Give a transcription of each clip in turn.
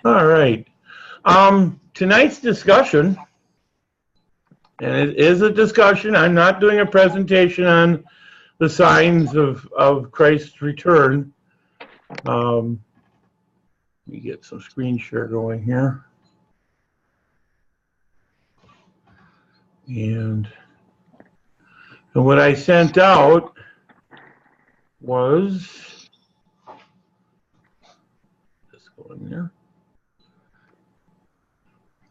All right. Tonight's discussion, and it is a discussion. I'm not doing a presentation on the signs of Christ's return. Let me get some screen share going here. And what I sent out was, let's go in there.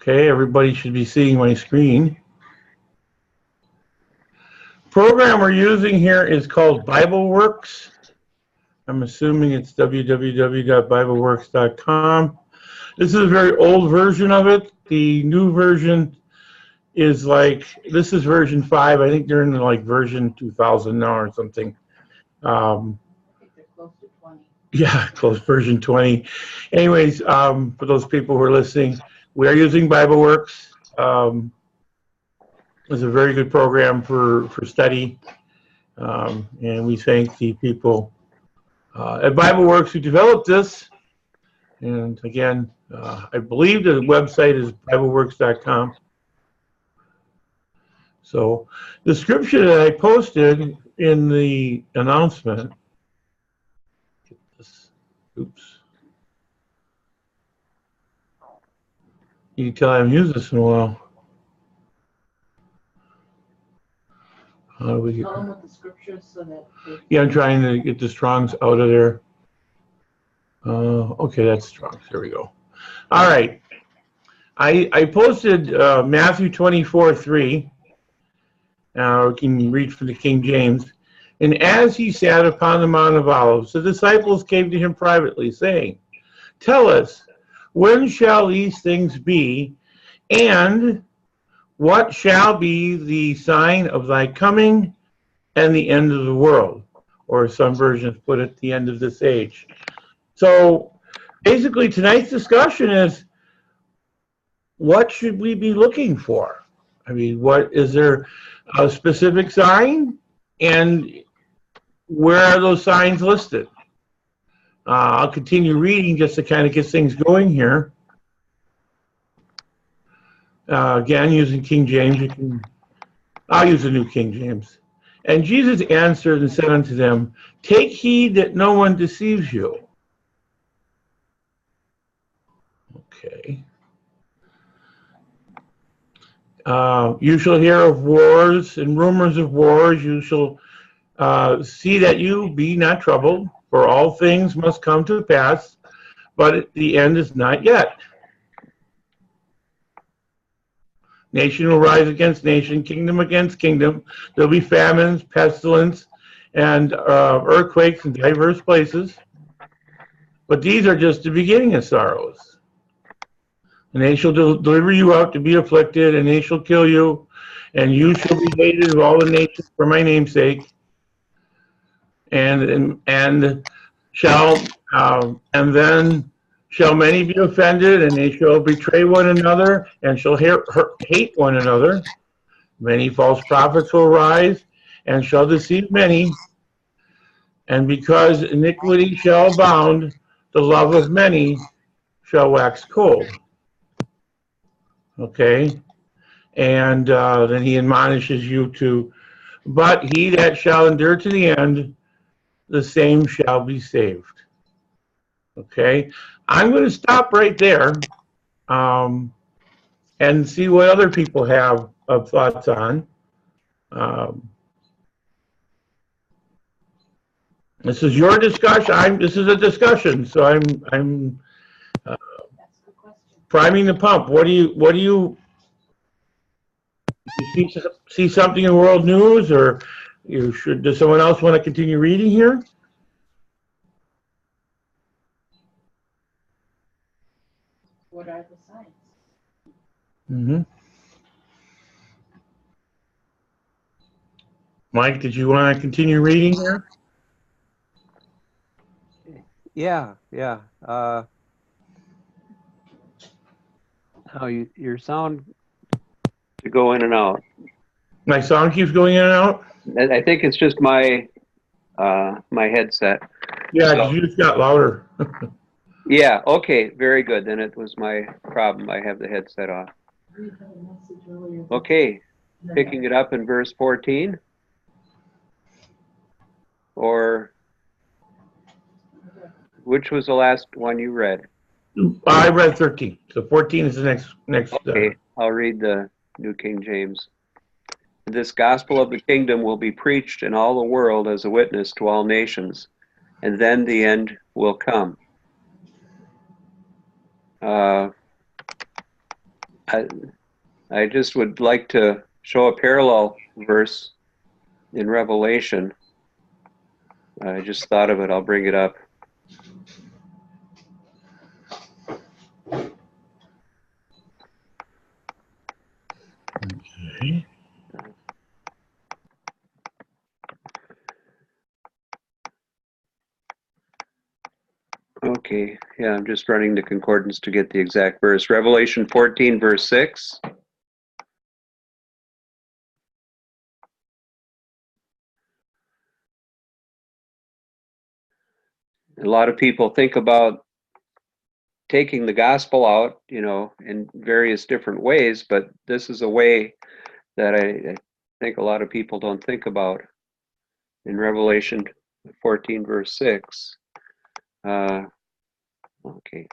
Okay, everybody should be seeing my screen. Program we're using here is called BibleWorks. I'm assuming it's www.bibleworks.com. This is a very old version of it. The new version is like, this is version 5. I think they're in like version 2000 now or something. I think they're close to 20. Yeah, close version 20. Anyways, for those people who are listening, we are using BibleWorks. It's a very good program for study. And we thank the people at BibleWorks who developed this. And again, I believe the website is BibleWorks.com. So the scripture that I posted in the announcement, oops. You can tell I haven't used this in a while. How do we get? Tell them what the scriptures so that Yeah, I'm trying to get the Strongs out of there. Okay, that's Strongs. There we go. All right. I posted Matthew 24:3. We can read from the King James. And as he sat upon the Mount of Olives, the disciples came to him privately, saying, "Tell us, when shall these things be? And what shall be the sign of thy coming and the end of the world?" Or some versions put it, the end of this age. So basically tonight's discussion is, what should we be looking for? I mean, what is there a specific sign? And where are those signs listed? I'll continue reading just to kind of get things going here. Again, using King James, I'll use the New King James. And Jesus answered and said unto them, "Take heed that no one deceives you." Okay. You shall hear of wars and rumors of wars. You shall see that you be not troubled, for all things must come to pass, but the end is not yet. Nation will rise against nation, kingdom against kingdom. There'll be famines, pestilence, and earthquakes in diverse places. But these are just the beginning of sorrows. And they shall deliver you out to be afflicted, and they shall kill you, and you shall be hated of all the nations for my name's sake. And then shall many be offended, and they shall betray one another, and shall hate one another. Many false prophets will rise, and shall deceive many. And because iniquity shall abound, the love of many shall wax cold. Okay? And then he admonishes you to, but he that shall endure to the end, the same shall be saved. Okay? I'm going to stop right there and see what other people have thoughts on. This is your discussion. This is a discussion, so I'm priming the pump. What do you see something in world news, or does someone else want to continue reading here? what are the signs? Mm-hmm. Mike, did you want to continue reading here? Yeah. Your sound to go in and out. My sound keeps going in and out? I think it's just my my headset. Yeah, So- you just got louder. Yeah, okay, very good. Then it was my problem. I have the headset off. We had a message earlier. Okay, picking it up in verse 14? Or which was the last one you read? I read 13, so 14 is the next. Okay, I'll read the New King James. This gospel of the kingdom will be preached in all the world as a witness to all nations, and then the end will come. I just would like to show a parallel verse in Revelation. I just thought of it. I'll bring it up. Okay. Okay, yeah, I'm just running the concordance to get the exact verse. Revelation 14, verse 6. A lot of people think about taking the gospel out, in various different ways, but this is a way that I think a lot of people don't think about. In Revelation 14, verse 6. Okay.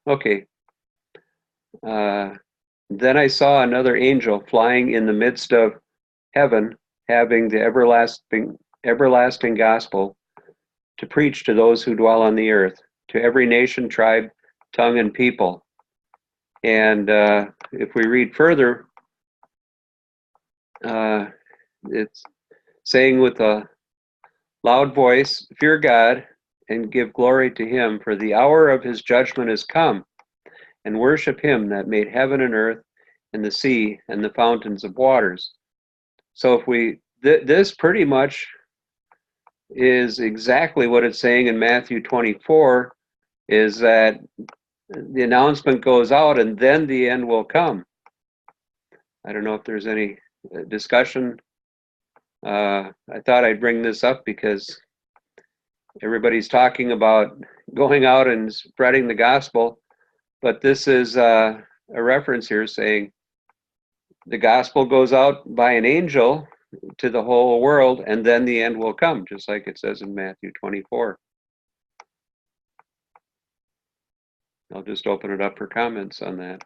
Okay. Then I saw another angel flying in the midst of heaven, having the everlasting gospel to preach to those who dwell on the earth, to every nation, tribe, tongue, and people. And if we read further, it's saying with a loud voice, "Fear God and give glory to him, for the hour of his judgment is come, and worship him that made heaven and earth and the sea and the fountains of waters." So if this pretty much is exactly what it's saying in Matthew 24, is that the announcement goes out and then the end will come. I don't know if there's any discussion. I thought I'd bring this up because everybody's talking about going out and spreading the gospel, but this is a reference here saying the gospel goes out by an angel to the whole world, and then the end will come, just like it says in Matthew 24. I'll just open it up for comments on that.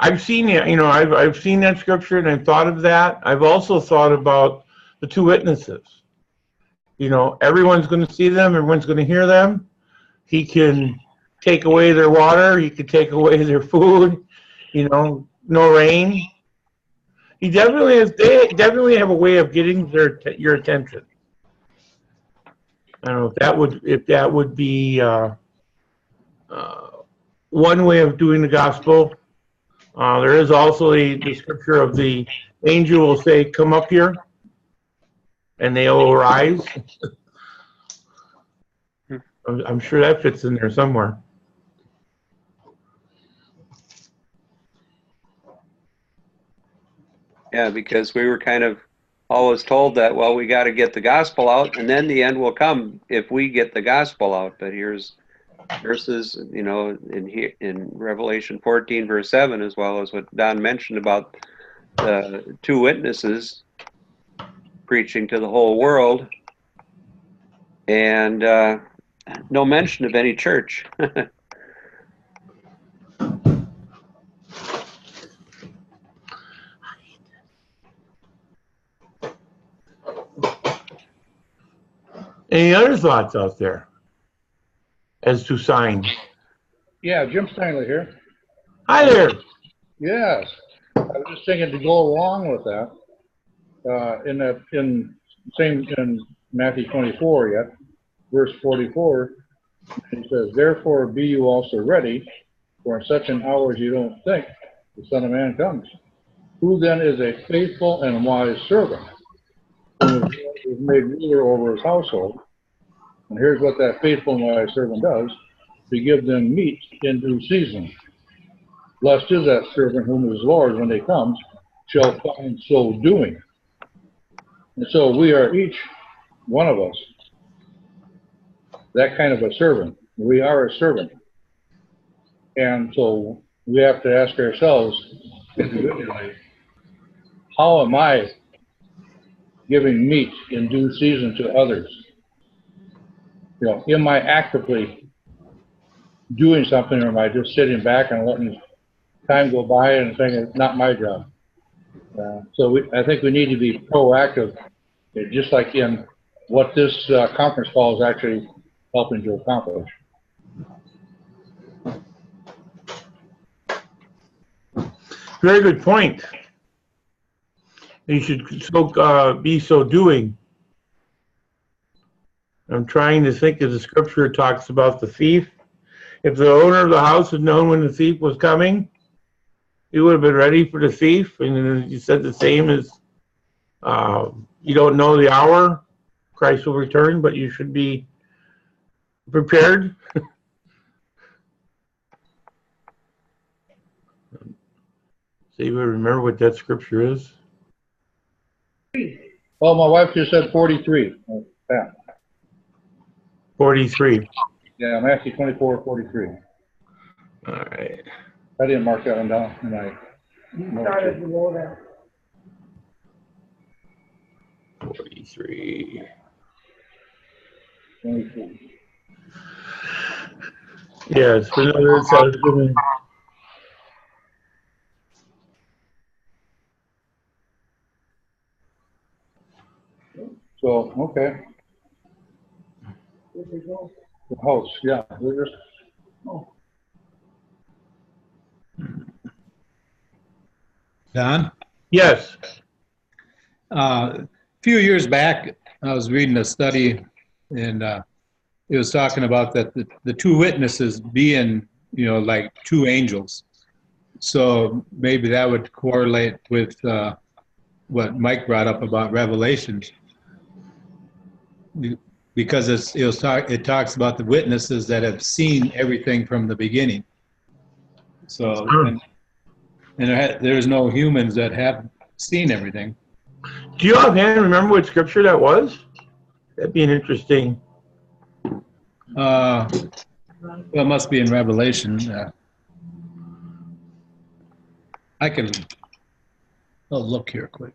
I've seen it. I've seen that scripture and I've thought of that. I've also thought about the two witnesses. Everyone's going to see them. Everyone's going to hear them. He can take away their water. He could take away their food. No rain. He definitely has. They definitely have a way of getting your attention. I don't know if that would be one way of doing the gospel. There is also the scripture of the angel will say, "Come up here," and they will rise. I'm sure that fits in there somewhere. Yeah, because we were kind of always told that, well, we got to get the gospel out and then the end will come if we get the gospel out. But here's verses, in Revelation 14, verse 7, as well as what Don mentioned about the two witnesses preaching to the whole world, and no mention of any church. Any other thoughts out there as to signs? Yeah, Jim Stanley here. Hi there. Yes. was just thinking to go along with that, in Matthew 24 yet, verse 44, he says, "Therefore be you also ready, for in such an hour as you don't think, the Son of Man comes. Who then is a faithful and wise servant, who is made ruler over his household? And here's what that faithful and wise servant does, to give them meat in due season. Blessed is that servant whom his Lord, when he comes, shall find so doing." And so we are each one of us that kind of a servant. We are a servant. And so we have to ask ourselves individually, how am I giving meat in due season to others? You know, am I actively doing something, or am I just sitting back and letting time go by and saying it's not my job? I think we need to be proactive, just like in what this conference call is actually helping to accomplish. Very good point. You should be so doing. I'm trying to think of the scripture talks about the thief. If the owner of the house had known when the thief was coming, he would have been ready for the thief. And you said the same as you don't know the hour Christ will return, but you should be prepared. So you remember what that scripture is? Well, my wife just said 43. Yeah. 43. Yeah, Matthew 24:43. All right. I didn't mark that one down, and You started below that. 43. 23. Yes, for another satisfaction. So, okay. Where'd they go? The house, yeah. We're just, Don? Yes. A few years back, I was reading a study, and it was talking about that the two witnesses being, like two angels. So maybe that would correlate with what Mike brought up about Revelations, because it talks about the witnesses that have seen everything from the beginning. So and there's no humans that have seen everything. Do you offhand remember what scripture that was? That'd be an interesting. Well, it must be in Revelation. I'll look here quick.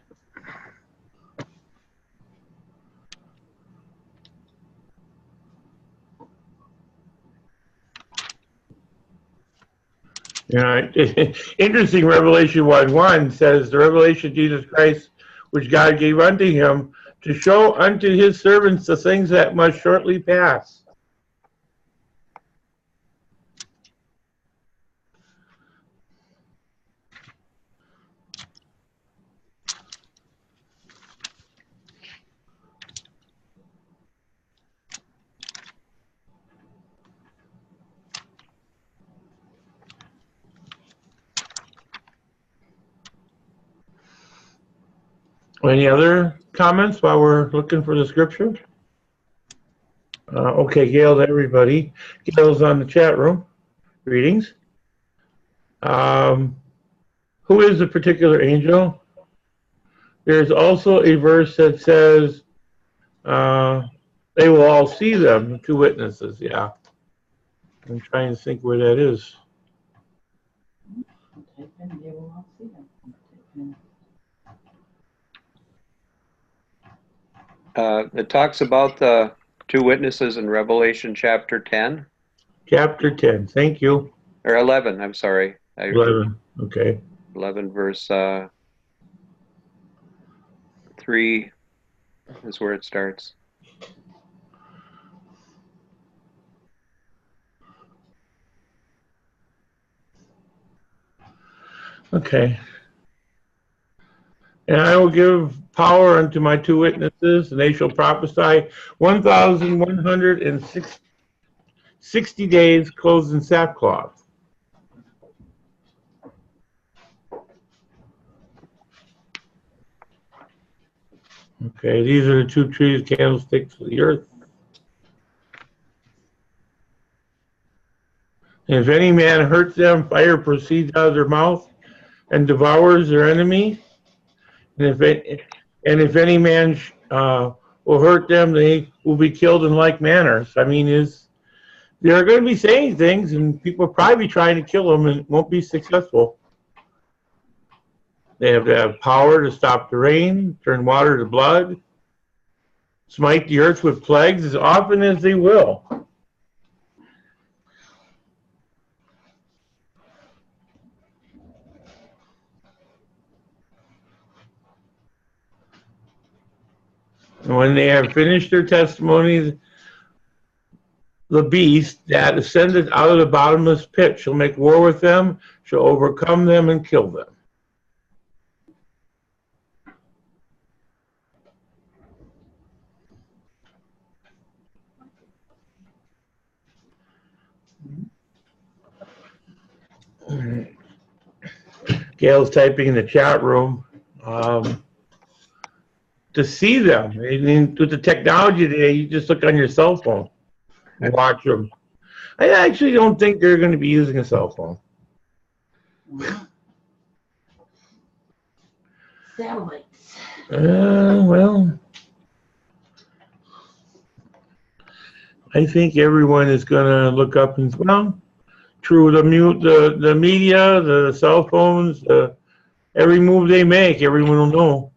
Yeah, interesting. Revelation 1:1 says, "The revelation of Jesus Christ, which God gave unto him, to show unto his servants the things that must shortly pass." Any other comments while we're looking for the scripture? Okay, Gail, to everybody. Gail's on the chat room. Greetings. Who is the particular angel? There's also a verse that says, they will all see them, two witnesses. Yeah. I'm trying to think where that is. And they will all see them. It talks about the two witnesses in Revelation chapter 10. Chapter 10. Thank you. Or 11, I'm sorry. 11. Okay. 11 verse 3 is where it starts. Okay. And I will give power unto my two witnesses, and they shall prophesy 1,160 days clothed in sackcloth. Okay, these are the two trees, candlesticks of the earth. And if any man hurts them, fire proceeds out of their mouth and devours their enemy. And if any man will hurt them, they will be killed in like manner. So, I mean, they're going to be saying things, and people will probably be trying to kill them, and won't be successful. They have to have power to stop the rain, turn water to blood, smite the earth with plagues as often as they will. And when they have finished their testimony, the beast that ascended out of the bottomless pit shall make war with them, shall overcome them and kill them. Gail's typing in the chat room. To see them, I mean, with the technology today, you just look on your cell phone and watch them. I actually don't think they're going to be using a cell phone. Satellites. Well, I think everyone is going to look up and, well, true, the media, the cell phones, every move they make, everyone will know.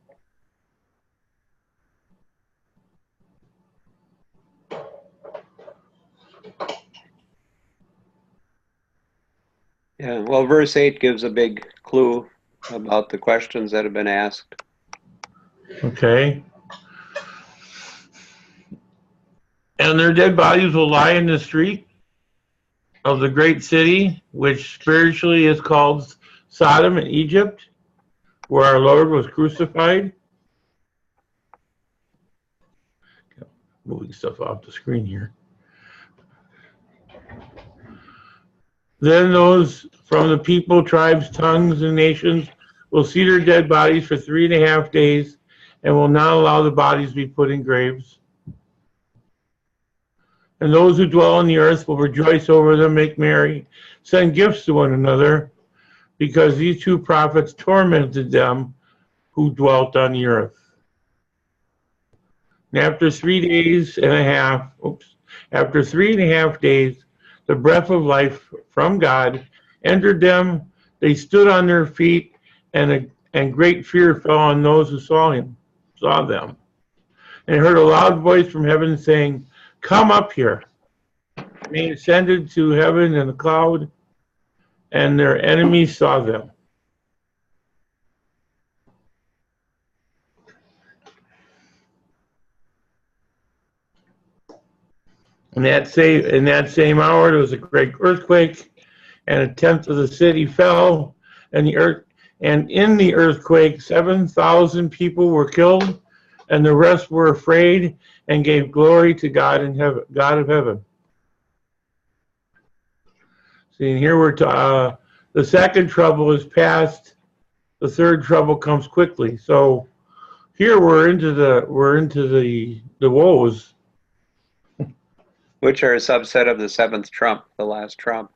Yeah, well, verse 8 gives a big clue about the questions that have been asked. Okay. And their dead bodies will lie in the street of the great city, which spiritually is called Sodom in Egypt, where our Lord was crucified. Moving stuff off the screen here. Then those from the people, tribes, tongues, and nations will see their dead bodies for 3.5 days and will not allow the bodies to be put in graves. And those who dwell on the earth will rejoice over them, make merry, send gifts to one another, because these two prophets tormented them who dwelt on the earth. And after 3.5 days, the breath of life from God entered them. They stood on their feet, and great fear fell on those who saw them. And heard a loud voice from heaven saying, "Come up here." And they ascended to heaven in a cloud, and their enemies saw them. In that same hour, there was a great earthquake, and 1/10 of the city fell, and in the earthquake 7,000 people were killed, and the rest were afraid and gave glory to God in heaven, God of heaven. See, and here the second trouble is past. The third trouble comes quickly. So here we're into the woes. Which are a subset of the seventh trump, the last trump.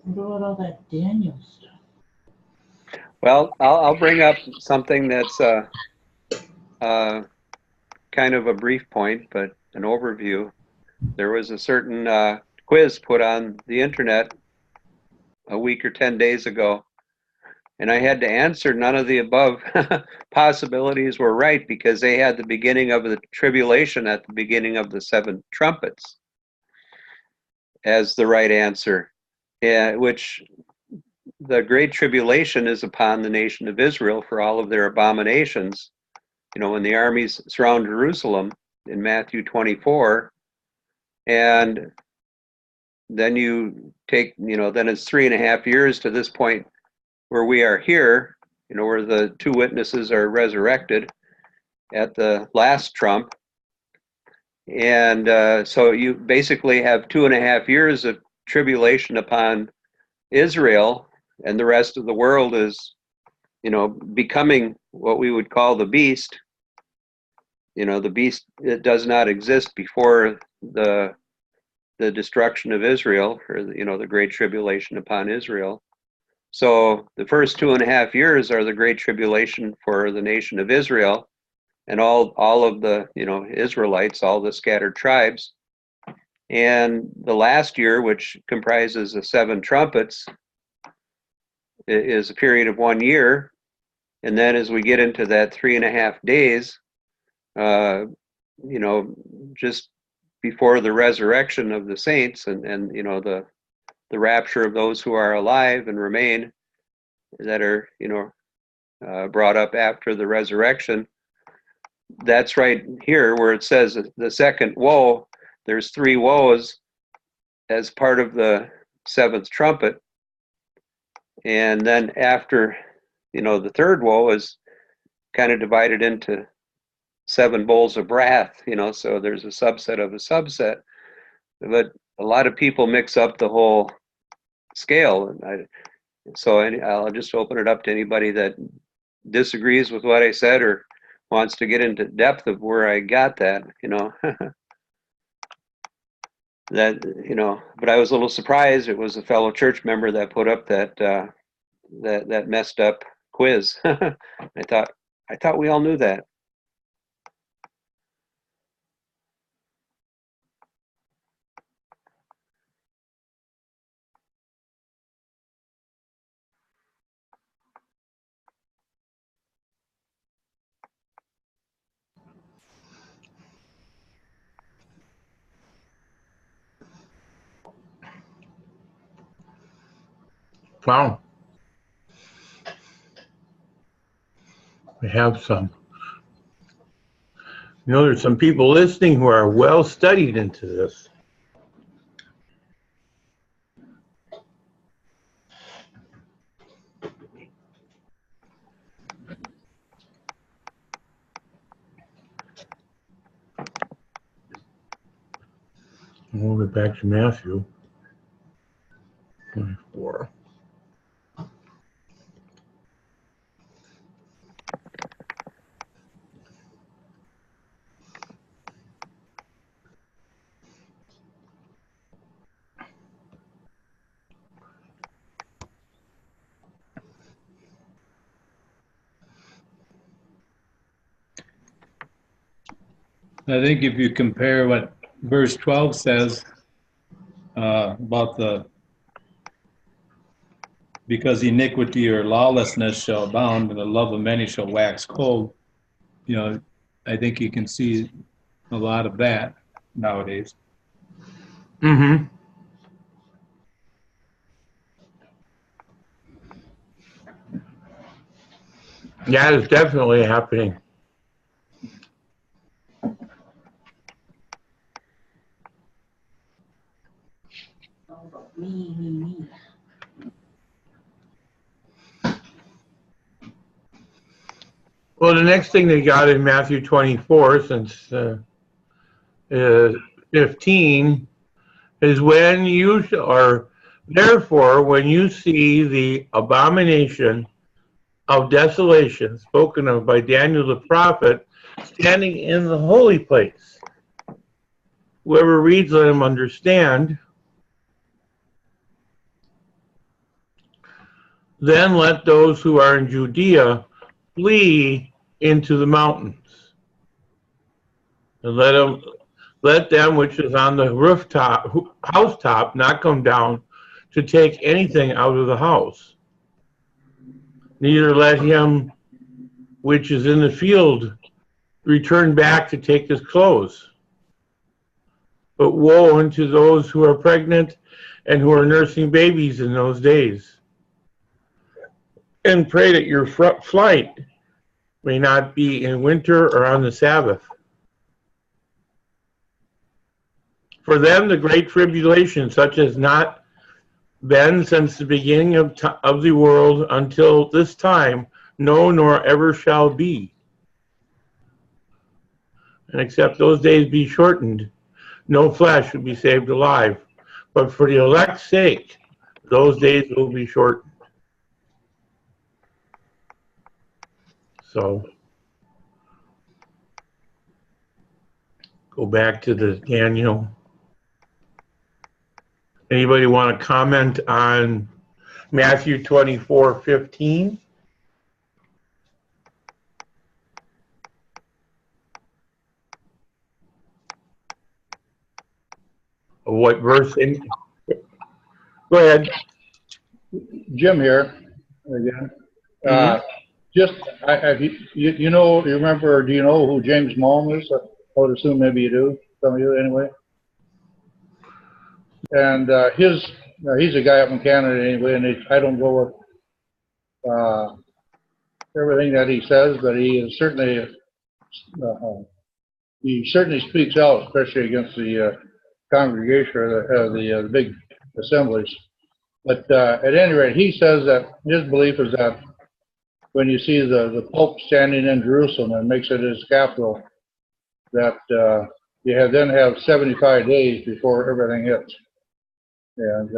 What about all that Daniel stuff? Well, I'll bring up something that's kind of a brief point, but an overview. There was a certain quiz put on the internet a week or 10 days ago, and I had to answer none of the above possibilities were right, because they had the beginning of the tribulation at the beginning of the seven trumpets as the right answer, which the great tribulation is upon the nation of Israel for all of their abominations when the armies surround Jerusalem in Matthew 24, and then you take, then it's 3.5 years to this point where we are here, where the two witnesses are resurrected at the last trump. And so you basically have 2.5 years of tribulation upon Israel, and the rest of the world is, becoming what we would call the beast. The beast, it does not exist before the destruction of Israel, or the great tribulation upon Israel. So the first 2.5 years are the great tribulation for the nation of Israel and all of the Israelites, all the scattered tribes. And the last year, which comprises the 7 trumpets, is a period of 1 year. And then as we get into that 3.5 days, just before the resurrection of the saints and the rapture of those who are alive and remain, that are brought up after the resurrection, that's right here where it says the second woe. There's 3 woes as part of the 7th trumpet, and then after the third woe is kind of divided into 7 bowls of wrath, so there's a subset of a subset. But a lot of people mix up the whole scale, and I'll just open it up to anybody that disagrees with what I said or wants to get into depth of where I got that, but I was a little surprised. It was a fellow church member that put up that messed up quiz. I thought we all knew that. Wow. We have some. There's some people listening who are well studied into this. We'll get back to Matthew 24. I think if you compare what verse 12 says about because iniquity or lawlessness shall abound and the love of many shall wax cold, I think you can see a lot of that nowadays. Mm-hmm. Yeah, it's definitely happening. Me. Well, the next thing they got in Matthew 24, since 15, is when therefore, when you see the abomination of desolation spoken of by Daniel the prophet standing in the holy place. Whoever reads, let him understand. Then let those who are in Judea flee into the mountains. And let them which is on the housetop not come down to take anything out of the house. Neither let him which is in the field return back to take his clothes. But woe unto those who are pregnant and who are nursing babies in those days. And pray that your flight may not be in winter or on the Sabbath. For them, the great tribulation, such as not been since the beginning of the world until this time, no, nor ever shall be. And except those days be shortened, no flesh will be saved alive. But for the elect's sake, those days will be shortened. So, go back to the Daniel. Anybody want to comment on Matthew 24:15? What verse? Go ahead. Jim here again. Mhm. Just, you know, you remember, do you know who James Malm is? I would assume maybe you do, some of you anyway. And he's a guy up in Canada anyway, and I don't go with everything that he says, but he is certainly speaks out, especially against the congregation or the big assemblies. But at any rate, he says that his belief is that when you see the Pope standing in Jerusalem and makes it his capital, that you then have 75 days before everything hits. And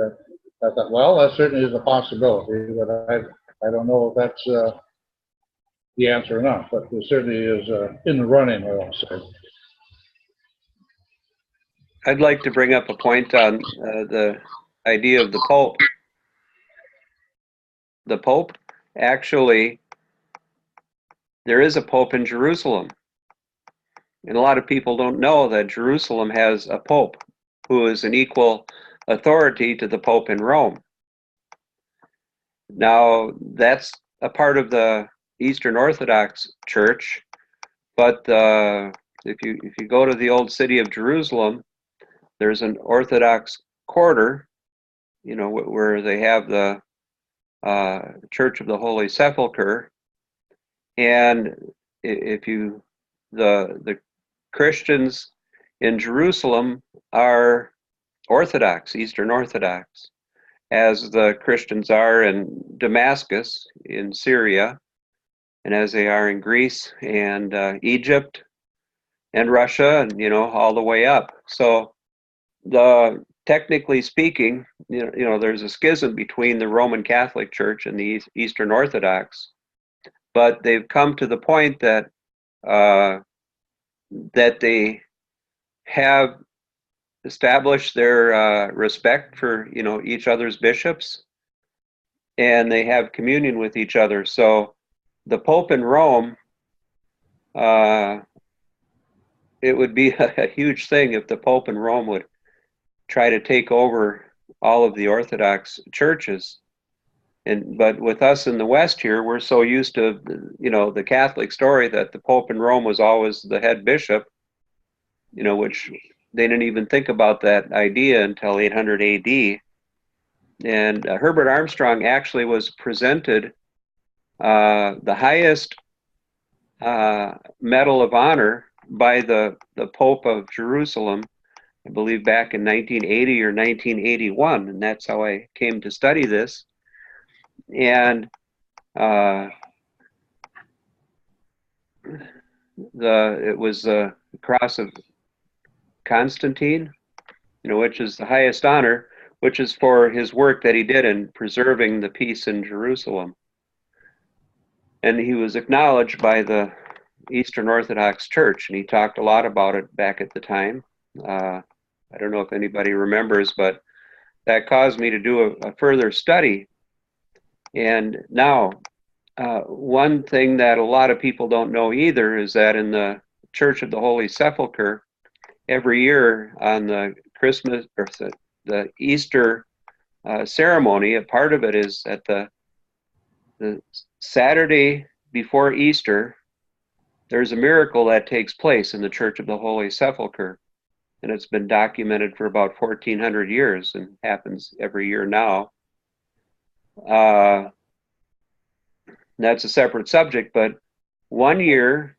I thought, well, that certainly is a possibility, but I don't know if that's the answer or not, but it certainly is in the running, I'll say. I'd like to bring up a point on the idea of the Pope. The Pope, actually, there is a Pope in Jerusalem. And a lot of people don't know that Jerusalem has a Pope who is an equal authority to the Pope in Rome. Now, that's a part of the Eastern Orthodox Church, but if you go to the old city of Jerusalem, there's an Orthodox quarter, you know, where they have the Church of the Holy Sepulchre, and the Christians in Jerusalem are Orthodox, Eastern Orthodox, as the Christians are in Damascus, in Syria, and as they are in Greece and Egypt and Russia, and all the way up. So, technically speaking, there's a schism between the Roman Catholic Church and the Eastern Orthodox, but they've come to the point that that they have established their respect for each other's bishops, and they have communion with each other. So the Pope in Rome, it would be a huge thing if the Pope in Rome would try to take over all of the Orthodox churches. But with us in the West here, we're so used to the Catholic story that the Pope in Rome was always the head bishop, which they didn't even think about that idea until 800 AD. And Herbert Armstrong actually was presented the highest Medal of Honor by the Pope of Jerusalem, I believe back in 1980 or 1981, and that's how I came to study this. And it was the Cross of Constantine, which is the highest honor, which is for his work that he did in preserving the peace in Jerusalem. And he was acknowledged by the Eastern Orthodox Church, and he talked a lot about it back at the time. I don't know if anybody remembers, but that caused me to do a further study. And now, one thing that a lot of people don't know either is that in the Church of the Holy Sepulchre, every year on the Christmas or the Easter ceremony, a part of it is at the Saturday before Easter, there's a miracle that takes place in the Church of the Holy Sepulchre. And it's been documented for about 1,400 years and happens every year now. That's a separate subject, but one year,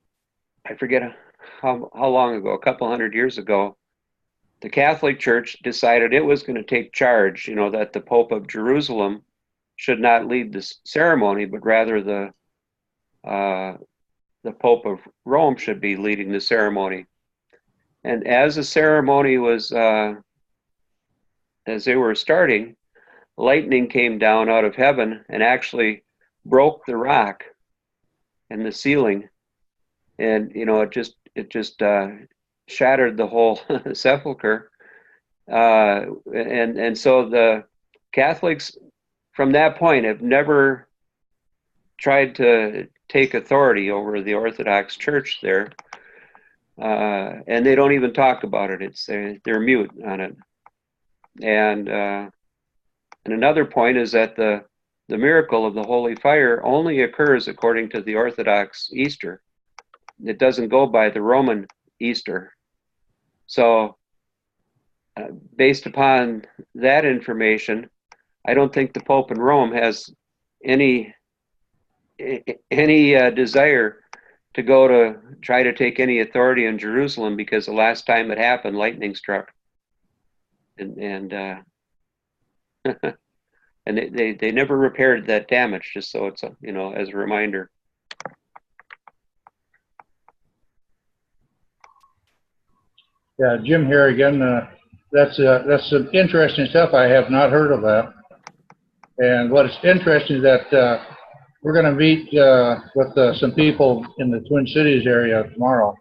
I forget how long ago, a couple hundred years ago, the Catholic Church decided it was going to take charge, that the Pope of Jerusalem should not lead this ceremony, but rather the Pope of Rome should be leading the ceremony. And as the ceremony was, as they were starting, lightning came down out of heaven and actually broke the rock and the ceiling, and it just shattered the whole sepulcher, and so the Catholics from that point have never tried to take authority over the Orthodox Church there, and they don't even talk about it. They're mute on it. And another point is that the miracle of the Holy Fire only occurs according to the Orthodox Easter. It doesn't go by the Roman Easter. So based upon that information, I don't think the Pope in Rome has any desire to go to try to take any authority in Jerusalem, because the last time it happened, lightning struck. And and they never repaired that damage, just so it's as a reminder. Yeah, Jim here again. That's some interesting stuff. I have not heard of that. And what is interesting is that we're going to meet with some people in the Twin Cities area tomorrow.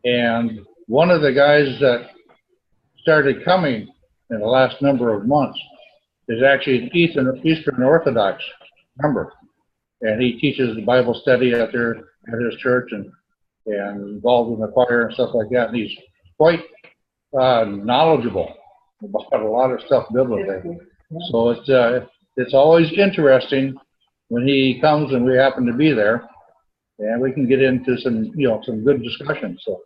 And one of the guys that started coming in the last number of months is actually an Eastern Orthodox member. And he teaches the Bible study out there at his church and involved in the choir and stuff like that. And he's quite knowledgeable about a lot of stuff biblically. So it's always interesting when he comes and we happen to be there, and we can get into some good discussion. So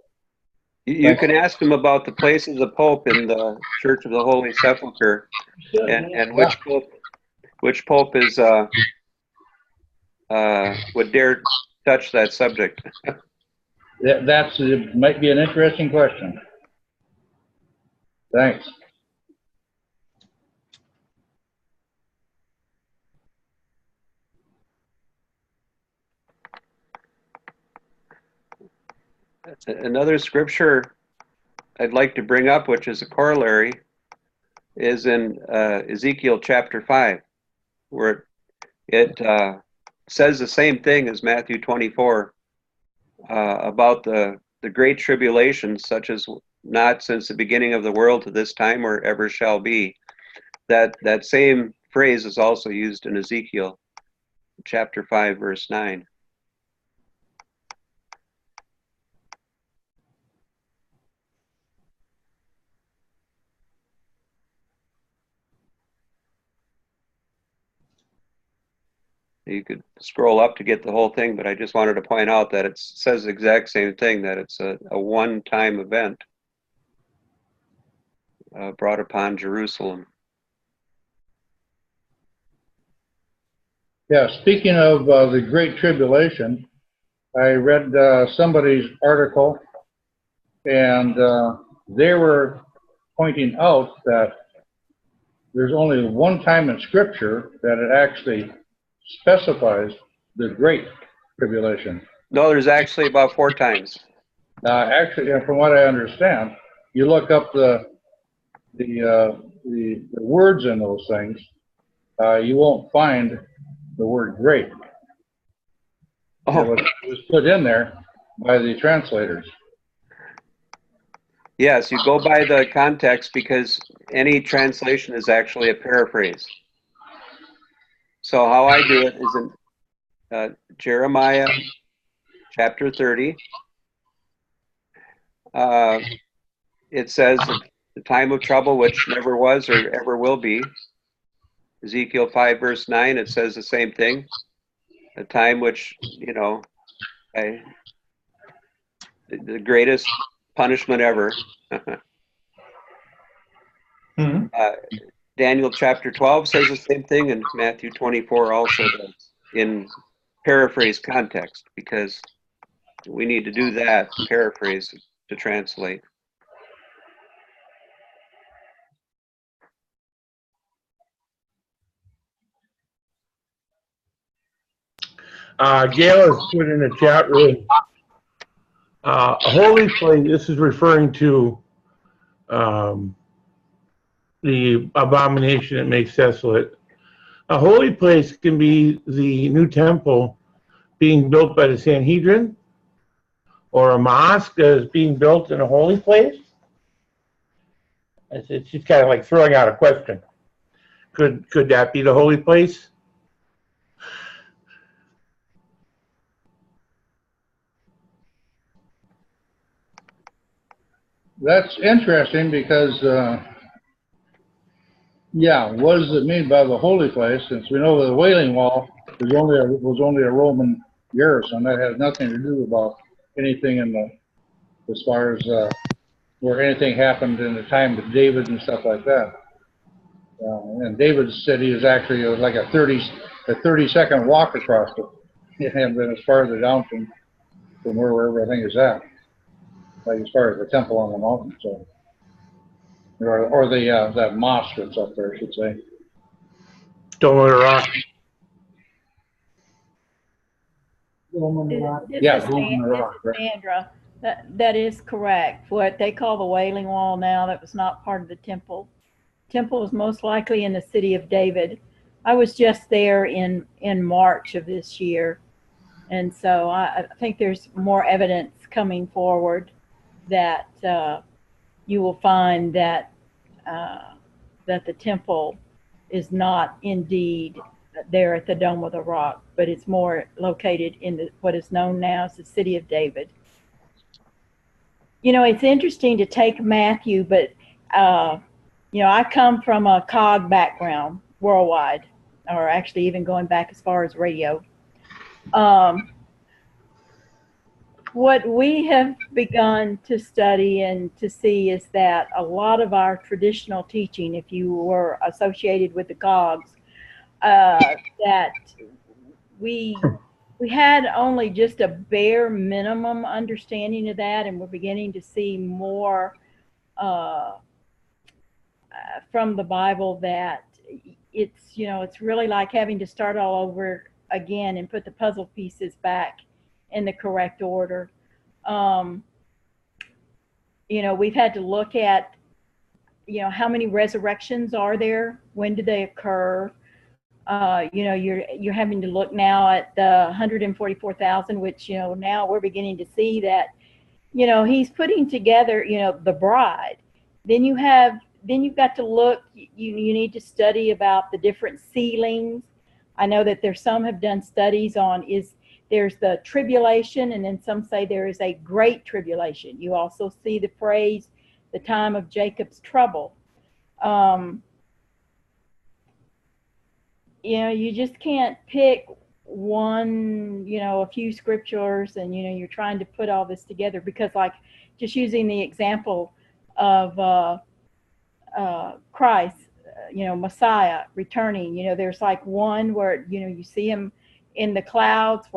you can ask him about the place of the Pope in the Church of the Holy Sepulchre, and which Pope is would dare touch that subject. That might be an interesting question. Thanks. Another scripture I'd like to bring up, which is a corollary, is in Ezekiel chapter 5, where it says the same thing as Matthew 24 about the great tribulation, such as not since the beginning of the world to this time or ever shall be. That same phrase is also used in Ezekiel chapter 5, verse 9. You could scroll up to get the whole thing, but I just wanted to point out that it says the exact same thing, that it's a one-time event brought upon Jerusalem. Yeah, speaking of the Great Tribulation, I read somebody's article, and they were pointing out that there's only one time in Scripture that it actually specifies the Great Tribulation. No, there's actually about 4 times. Actually, and from what I understand, you look up the words in those things, you won't find the word great. Oh. It was put in there by the translators. Yes, you go by the context, because any translation is actually a paraphrase. So how I do it is in Jeremiah chapter 30. It says the time of trouble which never was or ever will be. Ezekiel 5 verse 9, it says the same thing. A time which, the greatest punishment ever. Daniel chapter 12 says the same thing, and Matthew 24 also does, in paraphrase context, because we need to do that, paraphrase to translate. Gail has put in the chat room, a holy place, this is referring to the abomination that makes desolate. A holy place can be the new temple being built by the Sanhedrin, or a mosque that is being built in a holy place. It's just kind of like throwing out a question. Could that be the holy place? That's interesting because, yeah, what does it mean by the holy place? Since we know the Wailing Wall was only a Roman garrison, that has nothing to do about anything as far as where anything happened in the time of David and stuff like that. And David's city is actually like a 30-second walk across it, and then it's farther down from where everything is at, like as far as the temple on the mountain. So, or the that mosque that's up there, I should say. Dome of the Rock. Yeah, Dome of the Rock. Right. Sandra, that is correct. What they call the Wailing Wall now, that was not part of the temple. Temple was most likely in the city of David. I was just there in March of this year, and so I think there's more evidence coming forward that you will find that that the temple is not indeed there at the Dome of the Rock, but it's more located in what is known now as the city of David. You know, it's interesting to take Matthew, but you know, I come from a COG background worldwide, or actually even going back as far as radio. What we have begun to study and to see is that a lot of our traditional teaching, if you were associated with the COGs, that we had only just a bare minimum understanding of that, and we're beginning to see more from the Bible that it's, you know, it's really like having to start all over again and put the puzzle pieces back in the correct order. You know, we've had to look at, you know, how many resurrections are there? When do they occur? You know, you're having to look now at the 144,000, which, you know, now we're beginning to see that, you know, he's putting together, you know, the bride. Then you've got to look, you need to study about the different sealings. I know that there's some have done studies on there's the tribulation, and then some say there is a great tribulation. You also see the phrase, the time of Jacob's trouble. You know, you just can't pick one, you know, a few scriptures and, you know, you're trying to put all this together, because like just using the example of Christ, you know, Messiah returning, you know, there's like one where, you know, you see him in the clouds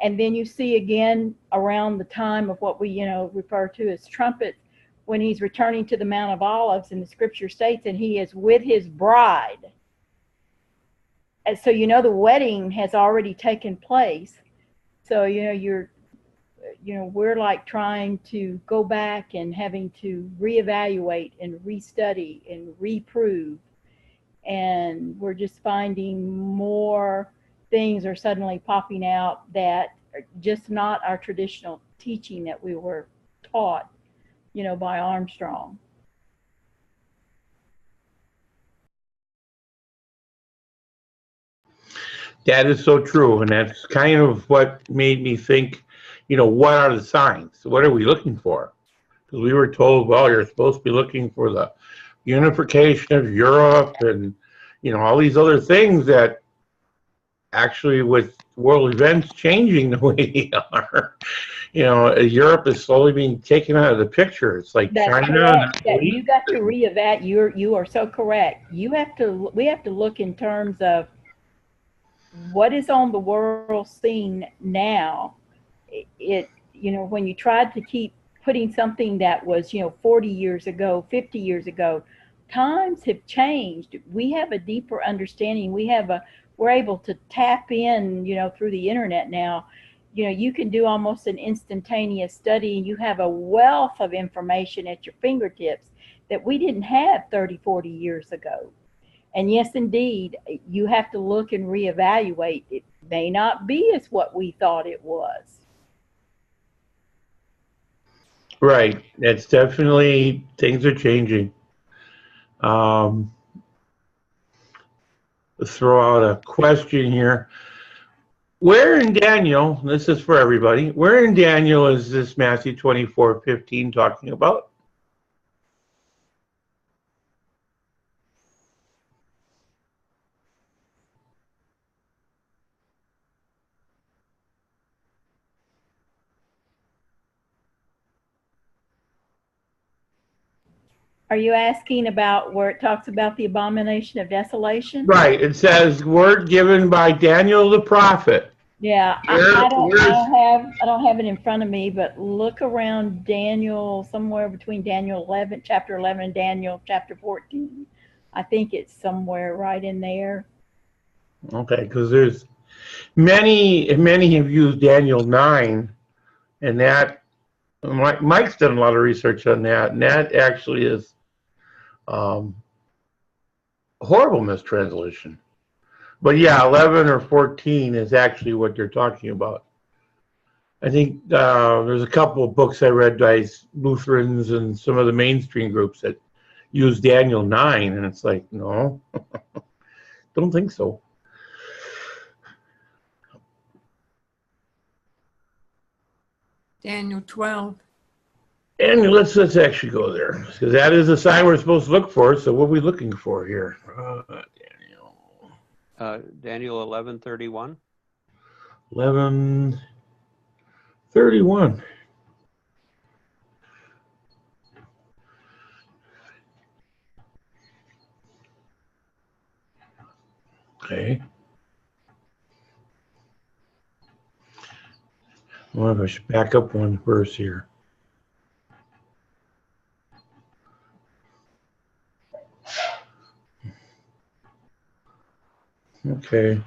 and then you see again around the time of what we, you know, refer to as trumpet, when he's returning to the Mount of Olives, and the scripture states, and he is with his bride. And so, you know, the wedding has already taken place. So, you know, we're like trying to go back and having to reevaluate and restudy and reprove. And we're just finding more things are suddenly popping out that are just not our traditional teaching that we were taught, you know, by Armstrong. That is so true, and that's kind of what made me think, you know, what are the signs? What are we looking for? Because we were told, well, you're supposed to be looking for the unification of Europe and, you know, all these other things that actually, with world events changing the way they are, you know, Europe is slowly being taken out of the picture. It's like That's China. correct. Yeah, you got to reevaluate. You are so correct. We have to look in terms of what is on the world scene now, when you tried to keep putting something that was, 40 years ago, 50 years ago, times have changed. We have a deeper understanding. We're able to tap in, through the internet now. You can do almost an instantaneous study, and you have a wealth of information at your fingertips that we didn't have 30, 40 years ago. And yes, indeed, you have to look and reevaluate. It may not be as what we thought it was. Right. It's definitely, things are changing. Let's throw out a question here. Where in Daniel, this is for everybody, where in Daniel is this Matthew 24:15 talking about? Are you asking about where it talks about the abomination of desolation? Right. It says, word given by Daniel the prophet. Yeah, I don't have it in front of me, but look around Daniel, somewhere between Daniel 11, chapter 11, and Daniel chapter 14. I think it's somewhere right in there. Okay, because there's many have used Daniel 9, and that Mike's done a lot of research on that, and that actually is a horrible mistranslation. But yeah, 11 or 14 is actually what they're talking about. I think there's a couple of books I read by Lutherans and some of the mainstream groups that use Daniel 9, and it's like, no, don't think so. Daniel 12. And let's actually go there, because that is the sign we're supposed to look for. So what are we looking for here? Daniel 11:31. 11:31. Okay. I wonder if I should back up one verse here. Okay.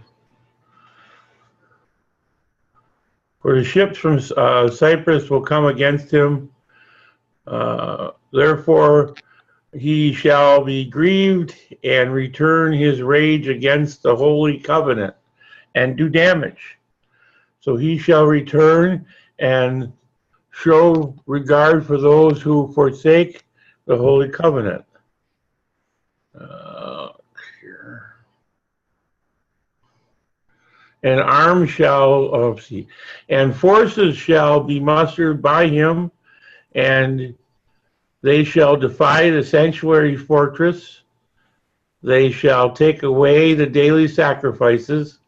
For the ships from Cyprus will come against him. Therefore, he shall be grieved and return his rage against the holy covenant and do damage. So he shall return and show regard for those who forsake the holy covenant. Here. And arms shall, and forces shall be mustered by him, and they shall defy the sanctuary fortress. They shall take away the daily sacrifices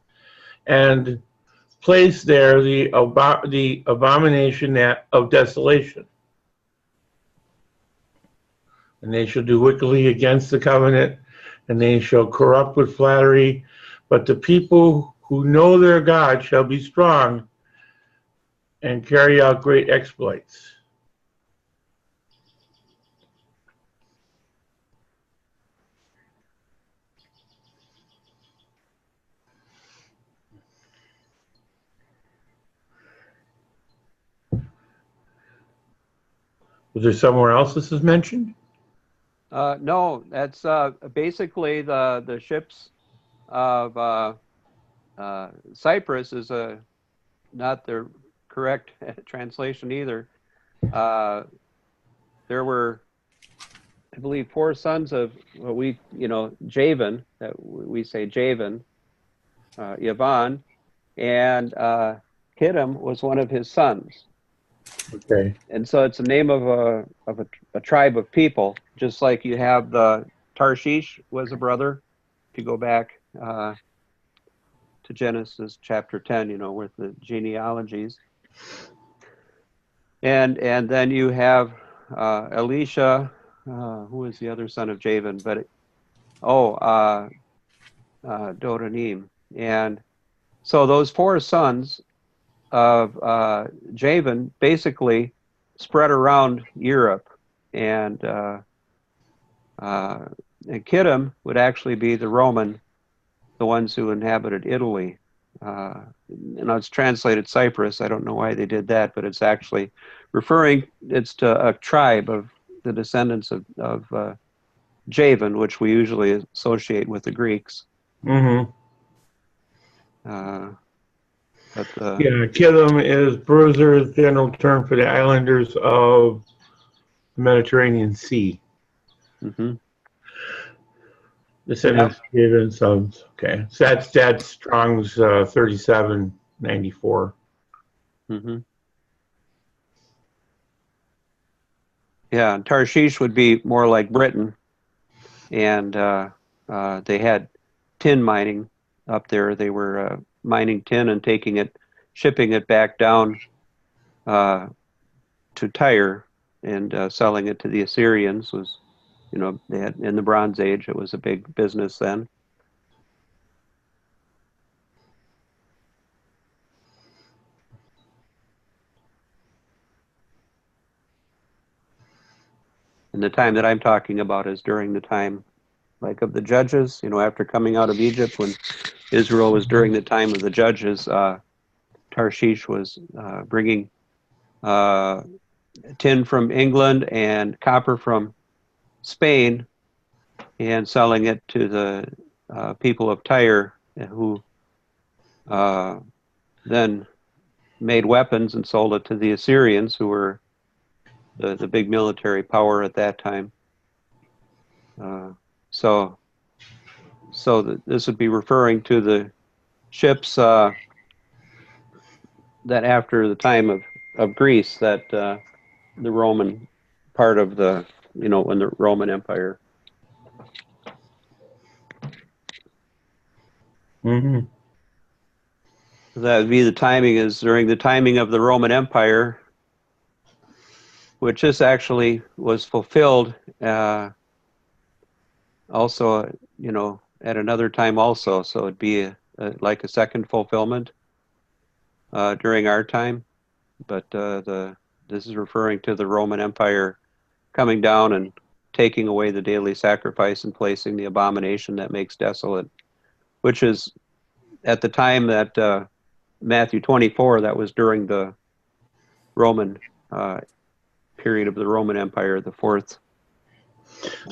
and place there the abomination of desolation. And they shall do wickedly against the covenant, and they shall corrupt with flattery. But the people who know their God shall be strong and carry out great exploits. Was there somewhere else this is mentioned? No, that's basically the ships of Cyprus is not the correct translation either. There were, I believe, 4 sons of what we, Javan, that we say Javan, Yavan, and Kittim was one of his sons. Okay. And so it's the name of a tribe of people, just like you have the Tarshish was a brother. If you go back to Genesis chapter 10, with the genealogies. And then you have Elisha, who is the other son of Javan, but Dodanim. And So those four sons of Javan basically spread around Europe, and Kittim would actually be the ones who inhabited Italy. And it's translated Cyprus. I don't know why they did that, but it's actually it's to a tribe of the descendants of Javan, which we usually associate with the Greeks. Mm-hmm. Yeah, Kittim is Bruiser's general term for the islanders of the Mediterranean Sea. Mm-hmm. Descendants of Javan sons. Okay, so that's Strong's 3794. Mm-hmm. Yeah, and Tarshish would be more like Britain, and they had tin mining up there. They were mining tin and shipping it back down to Tyre and selling it to the Assyrians. They had in the Bronze Age, it was a big business then. And the time that I'm talking about is during the time, like, of the judges, after coming out of Egypt, when Israel was during the time of the judges, Tarshish was bringing tin from England and copper from Spain and selling it to the people of Tyre, who then made weapons and sold it to the Assyrians, who were the big military power at that time. So this would be referring to the ships that after the time of Greece, that the Roman part of in the Roman Empire. Mm-hmm. That would be during the timing of the Roman Empire, which this actually was fulfilled also, at another time also. So it'd be like a second fulfillment during our time. But this is referring to the Roman Empire coming down and taking away the daily sacrifice and placing the abomination that makes desolate, which is at the time that Matthew 24, that was during the Roman period of the Roman Empire, the fourth.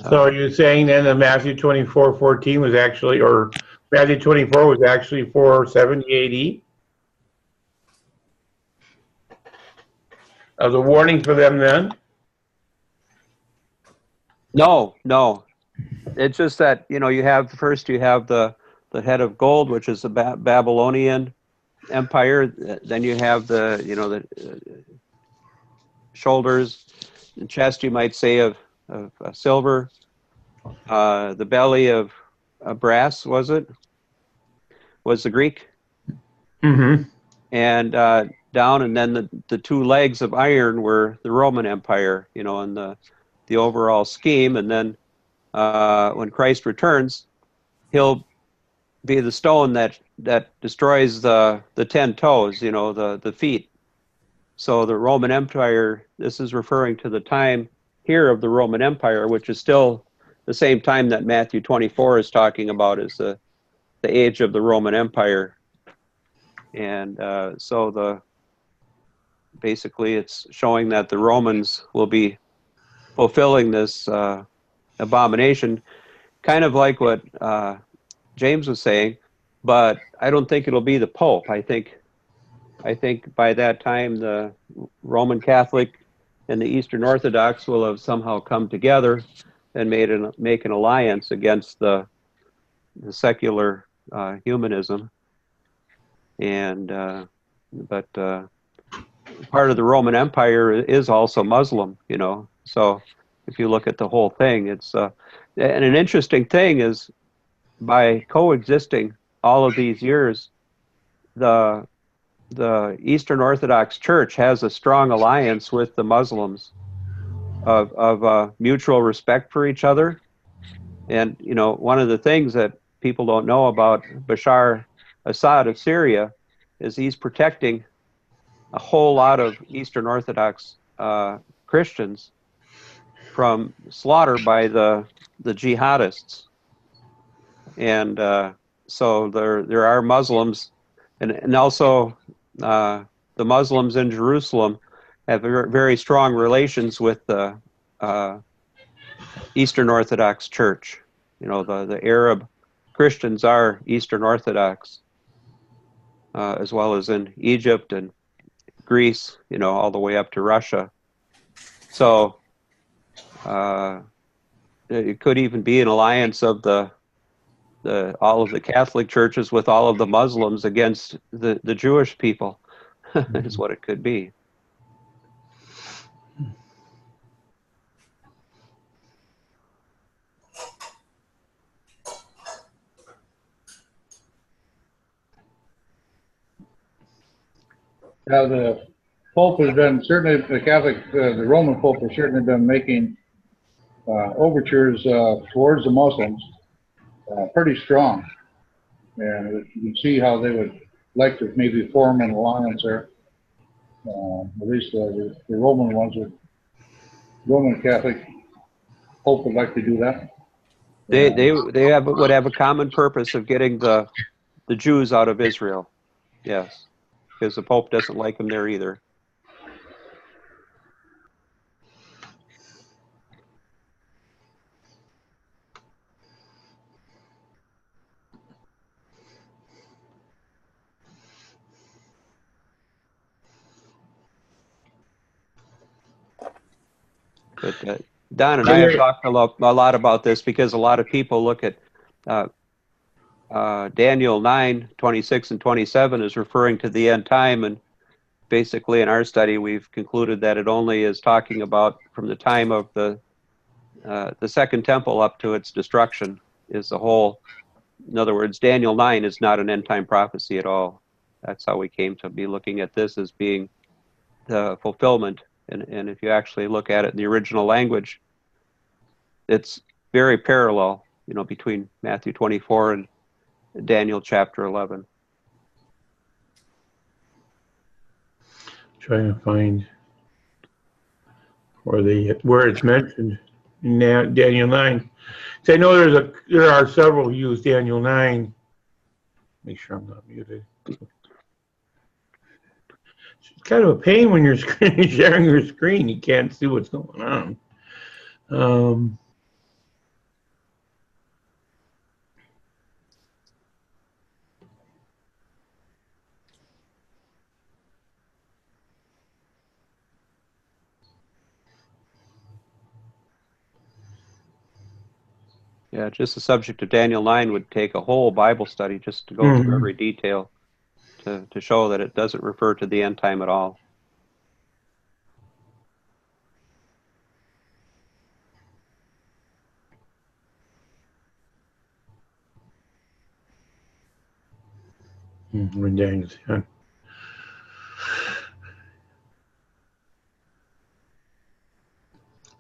So are you saying then that Matthew 24:14 was actually, or Matthew 24 was actually 470 AD? As a warning for them then? No. It's just that, you have the head of gold, which is the Babylonian Empire. Then you have the shoulders and chest, you might say, of silver. The belly of brass, was the Greek. Mm-hmm. And down, and then the two legs of iron were the Roman Empire, and the overall scheme. And then when Christ returns, he'll be the stone that destroys the 10 toes, the feet. So the Roman Empire, this is referring to the time here of the Roman Empire, which is still the same time that Matthew 24 is talking about, as the age of the Roman Empire. And so basically it's showing that the Romans will be fulfilling this abomination, kind of like what James was saying, but I don't think it'll be the Pope. I think by that time the Roman Catholic and the Eastern Orthodox will have somehow come together and make an alliance against the secular humanism. And but part of the Roman Empire is also Muslim, So if you look at the whole thing, it's and an interesting thing is, by coexisting all of these years, the Eastern Orthodox Church has a strong alliance with the Muslims of mutual respect for each other. And one of the things that people don't know about Bashar Assad of Syria is he's protecting a whole lot of Eastern Orthodox Christians from slaughter by the jihadists. And so there are Muslims, and also the Muslims in Jerusalem have very strong relations with the Eastern Orthodox Church. You know, the Arab Christians are Eastern Orthodox, as well as in Egypt and Greece, you know, all the way up to Russia. So it could even be an alliance of all of the Catholic churches with all of the Muslims against the Jewish people, is what it could be. Now, the Pope has been, certainly the Catholic, the Roman Pope has certainly been making overtures towards the Muslims pretty strong. And you can see how they would like to maybe form an alliance there. At least the Roman ones, Roman Catholic Pope would like to do that. They would have a common purpose of getting the Jews out of Israel. Yes, because the Pope doesn't like them there either. But Don and I have talked a lot about this, because a lot of people look at Daniel 9:26 and 27 is referring to the end time, and basically in our study we've concluded that it only is talking about from the time of the Second Temple up to its destruction is the whole. In other words, Daniel 9 is not an end time prophecy at all. That's how we came to be looking at this as being the fulfillment. And if you actually look at it in the original language, it's very parallel, you know, between Matthew 24 and Daniel chapter 11. Trying to find where it's mentioned in Daniel 9. So I know there are several who use Daniel 9. Make sure I'm not muted. It's kind of a pain when you're sharing your screen. You can't see what's going on. Yeah, just the subject of Daniel 9 would take a whole Bible study just to go through every detail to show that it doesn't refer to the end time at all. When Daniel's, yeah.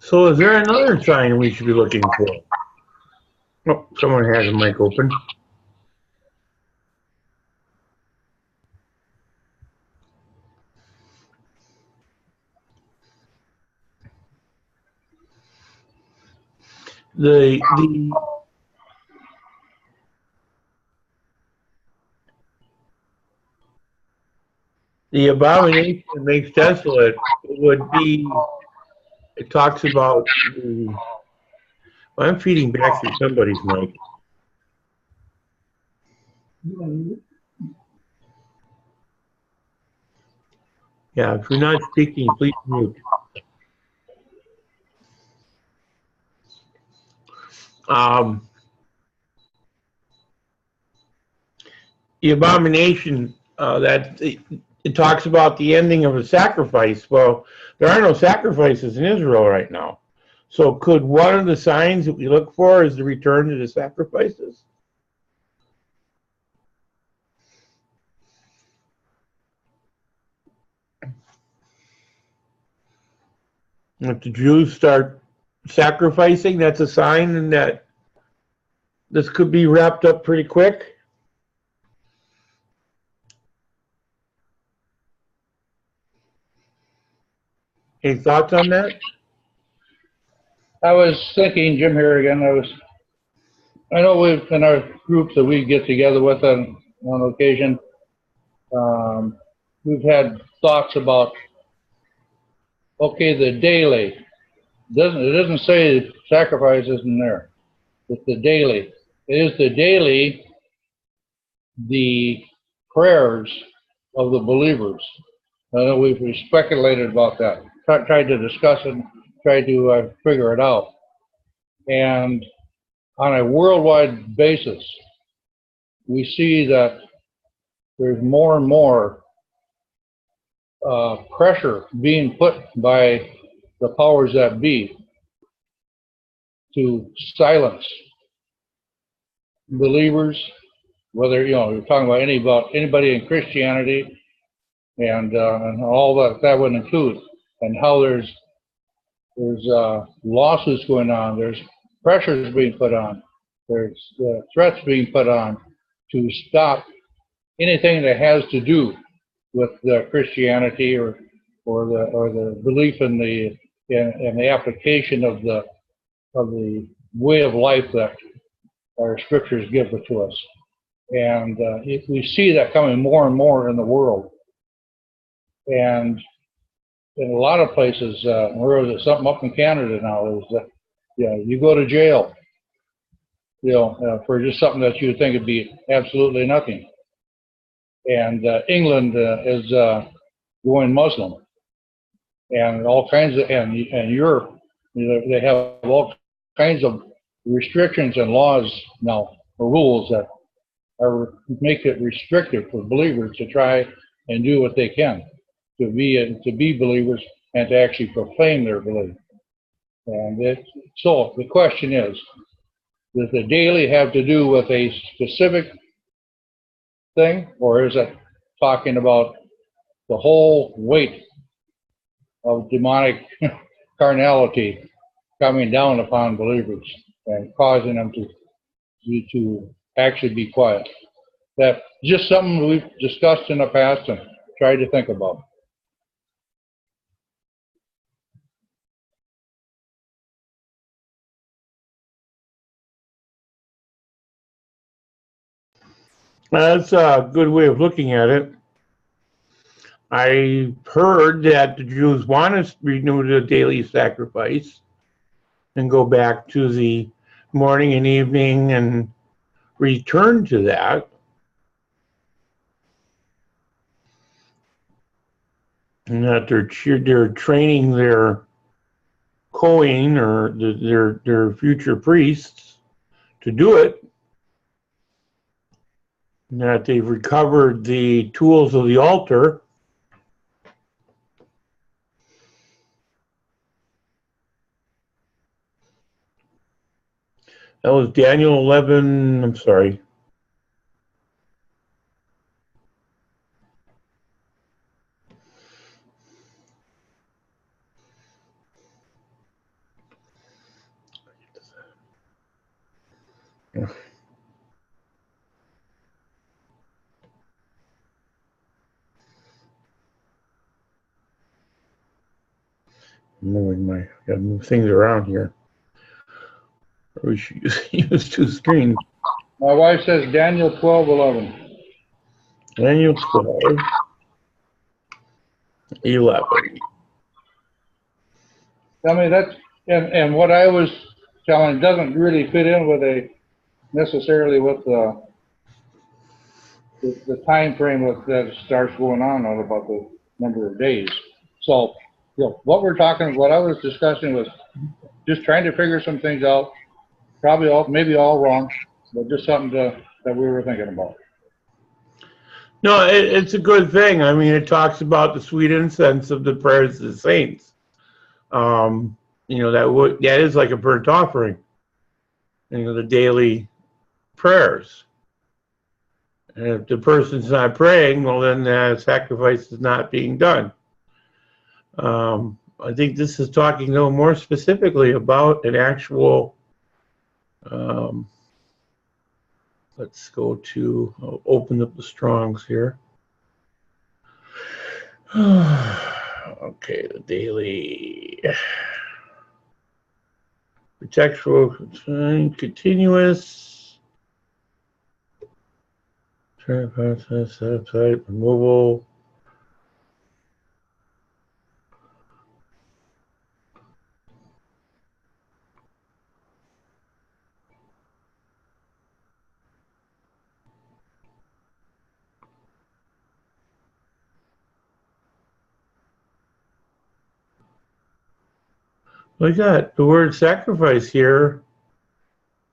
So is there another sign we should be looking for? Oh, someone has a mic open. The abomination that makes desolate would be, it talks about I'm feeding back through somebody's mic. Yeah, if you're not speaking, please mute. The abomination that it talks about the ending of a sacrifice. Well, there are no sacrifices in Israel right now. So could one of the signs that we look for is the return to the sacrifices? If the Jews start sacrificing, that's a sign that this could be wrapped up pretty quick. Any thoughts on that? I was thinking, Jim here again, I know we've, in our groups that we get together with on occasion, we've had thoughts about, okay, the daily. It doesn't say sacrifice isn't there. It's the daily. It is the daily, the prayers of the believers. I know we've speculated about that, tried to discuss it, tried to figure it out. And on a worldwide basis, we see that there's more and more pressure being put by the powers that be to silence believers, whether, you know, you're talking about anybody in Christianity and all that would include, and how there's lawsuits going on, there's pressures being put on, there's threats being put on to stop anything that has to do with the Christianity or the belief in the application of the way of life that our scriptures give it to us. And we see that coming more and more in the world. And in a lot of places, where is it, something up in Canada now, is that, you know, you go to jail, you know, for just something that you would think would be absolutely nothing. And England is going Muslim, and all kinds of, and Europe, you know, they have all kinds of restrictions and laws now, or rules that make it restrictive for believers to try and do what they can to be believers and to actually proclaim their belief. And so the question is, does the daily have to do with a specific thing, or is it talking about the whole weight of demonic carnality coming down upon believers and causing them to actually be quiet? That's just something we've discussed in the past and tried to think about. That's a good way of looking at it. I heard that the Jews want to renew the daily sacrifice and go back to the morning and evening and return to that. And that they're training their Kohen or their future priests to do it. And that they've recovered the tools of the altar. That was Daniel 11, I'm sorry. Gotta move things around here. We should use two screens. My wife says Daniel 12:11. Daniel 12:11. I mean, that's, and what I was telling doesn't really fit in with necessarily with the time frame that starts going on about the number of days. So, you know, what I was discussing was just trying to figure some things out. Probably maybe all wrong, but just something that we were thinking about. No, it's a good thing. I mean, it talks about the sweet incense of the prayers of the saints. You know, that is like a burnt offering. You know, the daily prayers. And if the person's not praying, well, then the sacrifice is not being done. I think this is talking, though, more specifically about an actual. Let's go to, I'll open up the Strongs here. Okay, the daily. Textual, continuous. Turn process, setup type, removal. We got the word sacrifice here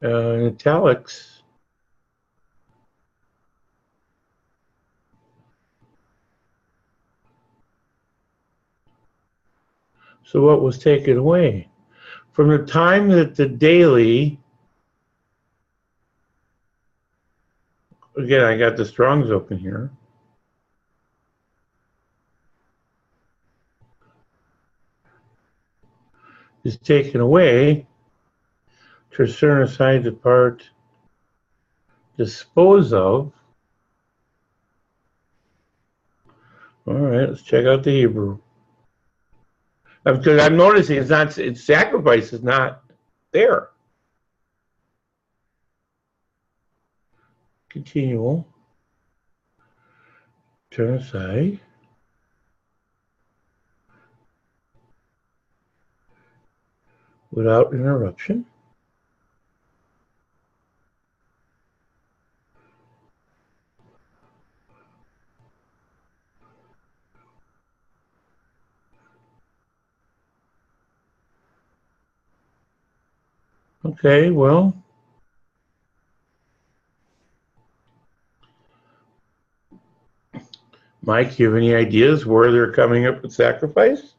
in italics. So what was taken away? From the time that the daily, again, I got the Strong's open here. Is taken away, turn aside, depart, dispose of. All right, let's check out the Hebrew. Because I'm noticing it's sacrifice is not there. Continual. Turn aside. Without interruption. Okay, well. Mike, you have any ideas where they're coming up with sacrifice?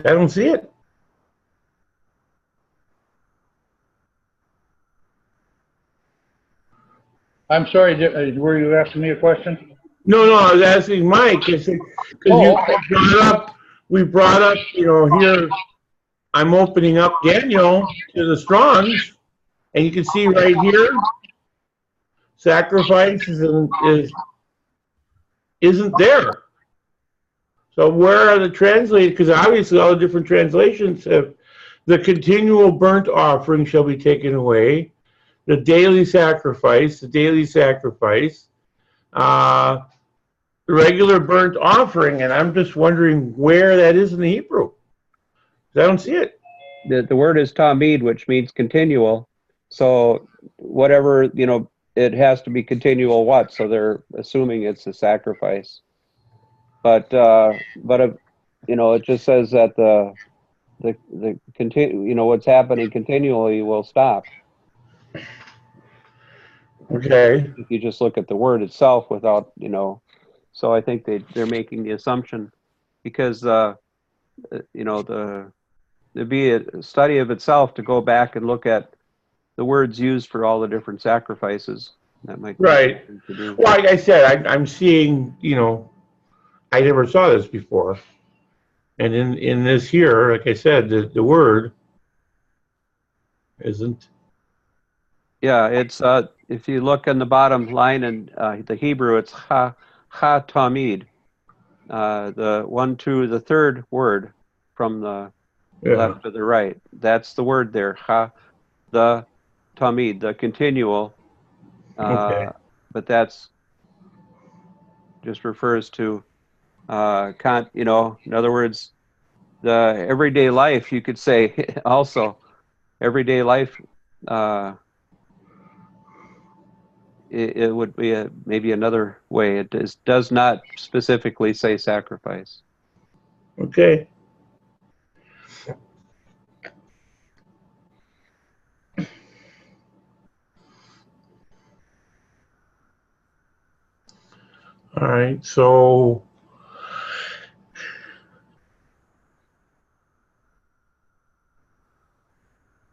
I don't see it. I'm sorry, were you asking me a question? No, I was asking Mike. Because we brought up, here, I'm opening up Daniel to the Strongs, and you can see right here, sacrifice isn't there. So where are the translators? Because obviously all the different translations have the continual burnt offering shall be taken away, the daily sacrifice, the regular burnt offering, and I'm just wondering where that is in the Hebrew. I don't see it. The word is tamid, which means continual. So whatever, it has to be continual what? So they're assuming it's a sacrifice. But it just says that the what's happening continually will stop. Okay. If you just look at the word itself without, so I think they're making the assumption because there'd be a study of itself to go back and look at the words used for all the different sacrifices. That might be right. To do. Well, like I said, I'm seeing, I never saw this before. And in this here, like I said, the word isn't. Yeah, it's if you look in the bottom line in the Hebrew, it's ha tamid. The third word from the left to the right. That's the word there. The tamid, the continual. Okay. But that's just refers to in other words, the everyday life. You could say also everyday life. It would be maybe another way. It does not specifically say sacrifice. Okay. All right, so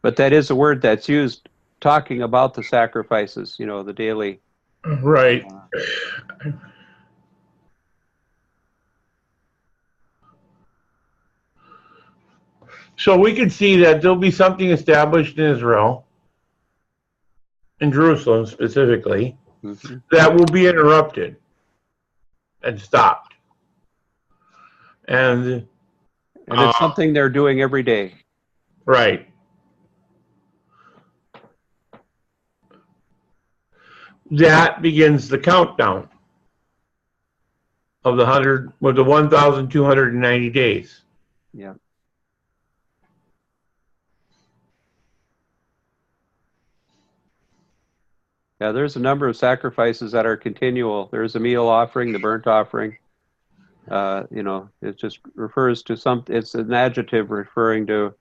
but that is a word that's used talking about the sacrifices, the daily. Right. So we can see that there'll be something established in Israel in Jerusalem specifically, Mhm. that will be interrupted and stopped. And And it's something they're doing every day. right. That begins the countdown of the 1,290 days. Yeah. Yeah, there's a number of sacrifices that are continual. There's a meal offering, the burnt offering. You know, it just refers to it's an adjective referring to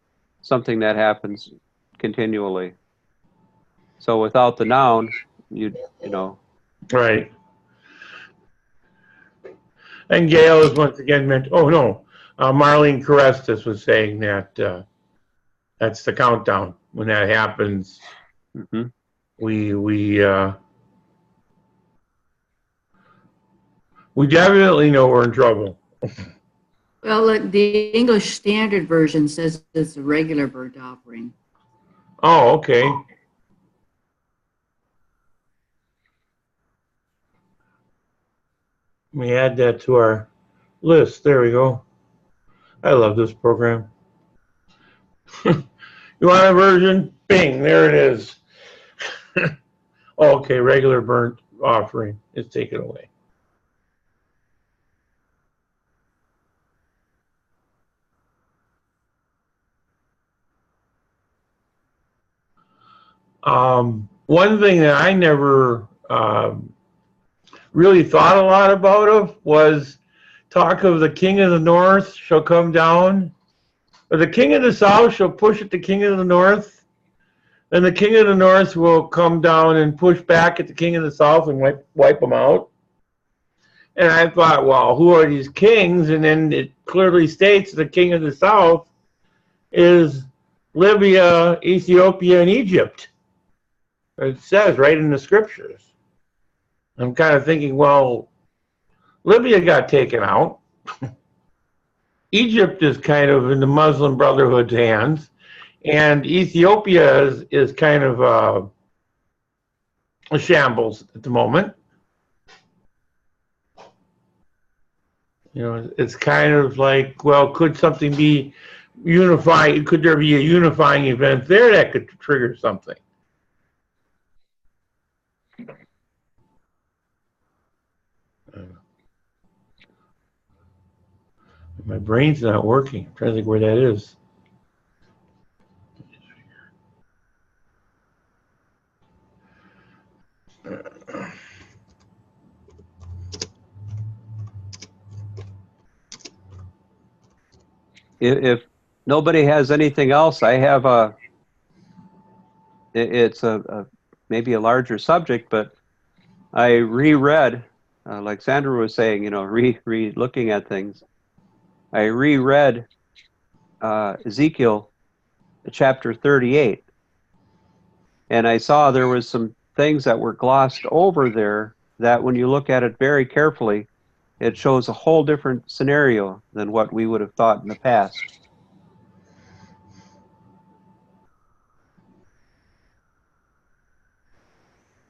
something that happens continually. So without the noun, you know. Right. And Gail is once again Marlene Carestas was saying that that's the countdown. When that happens, Mm-hmm. we definitely know we're in trouble. Well, look, the English Standard Version says it's a regular burnt offering. Oh, okay. Let me add that to our list. There we go. I love this program. You want a version? Bing, there it is. Okay, regular burnt offering is taken away. One thing that I never really thought a lot about was talk of the king of the north shall come down, or the king of the south shall push at the king of the north, then the king of the north will come down and push back at the king of the south and wipe them out. And I thought, well, who are these kings? And then it clearly states the king of the south is Libya, Ethiopia, and Egypt. It says right in the scriptures. I'm kind of thinking, well, Libya got taken out. Egypt is kind of in the Muslim Brotherhood's hands. And Ethiopia is kind of a shambles at the moment. You know, it's kind of like, well, could something be unifying? Could there be a unifying event there that could trigger something? My brain's not working. I'm trying to think where that is. If nobody has anything else, I have it's maybe a larger subject, but I reread, like Sandra was saying, you know, looking at things. I reread Ezekiel chapter 38, and I saw there was some things that were glossed over there that when you look at it very carefully, it shows a whole different scenario than what we would have thought in the past.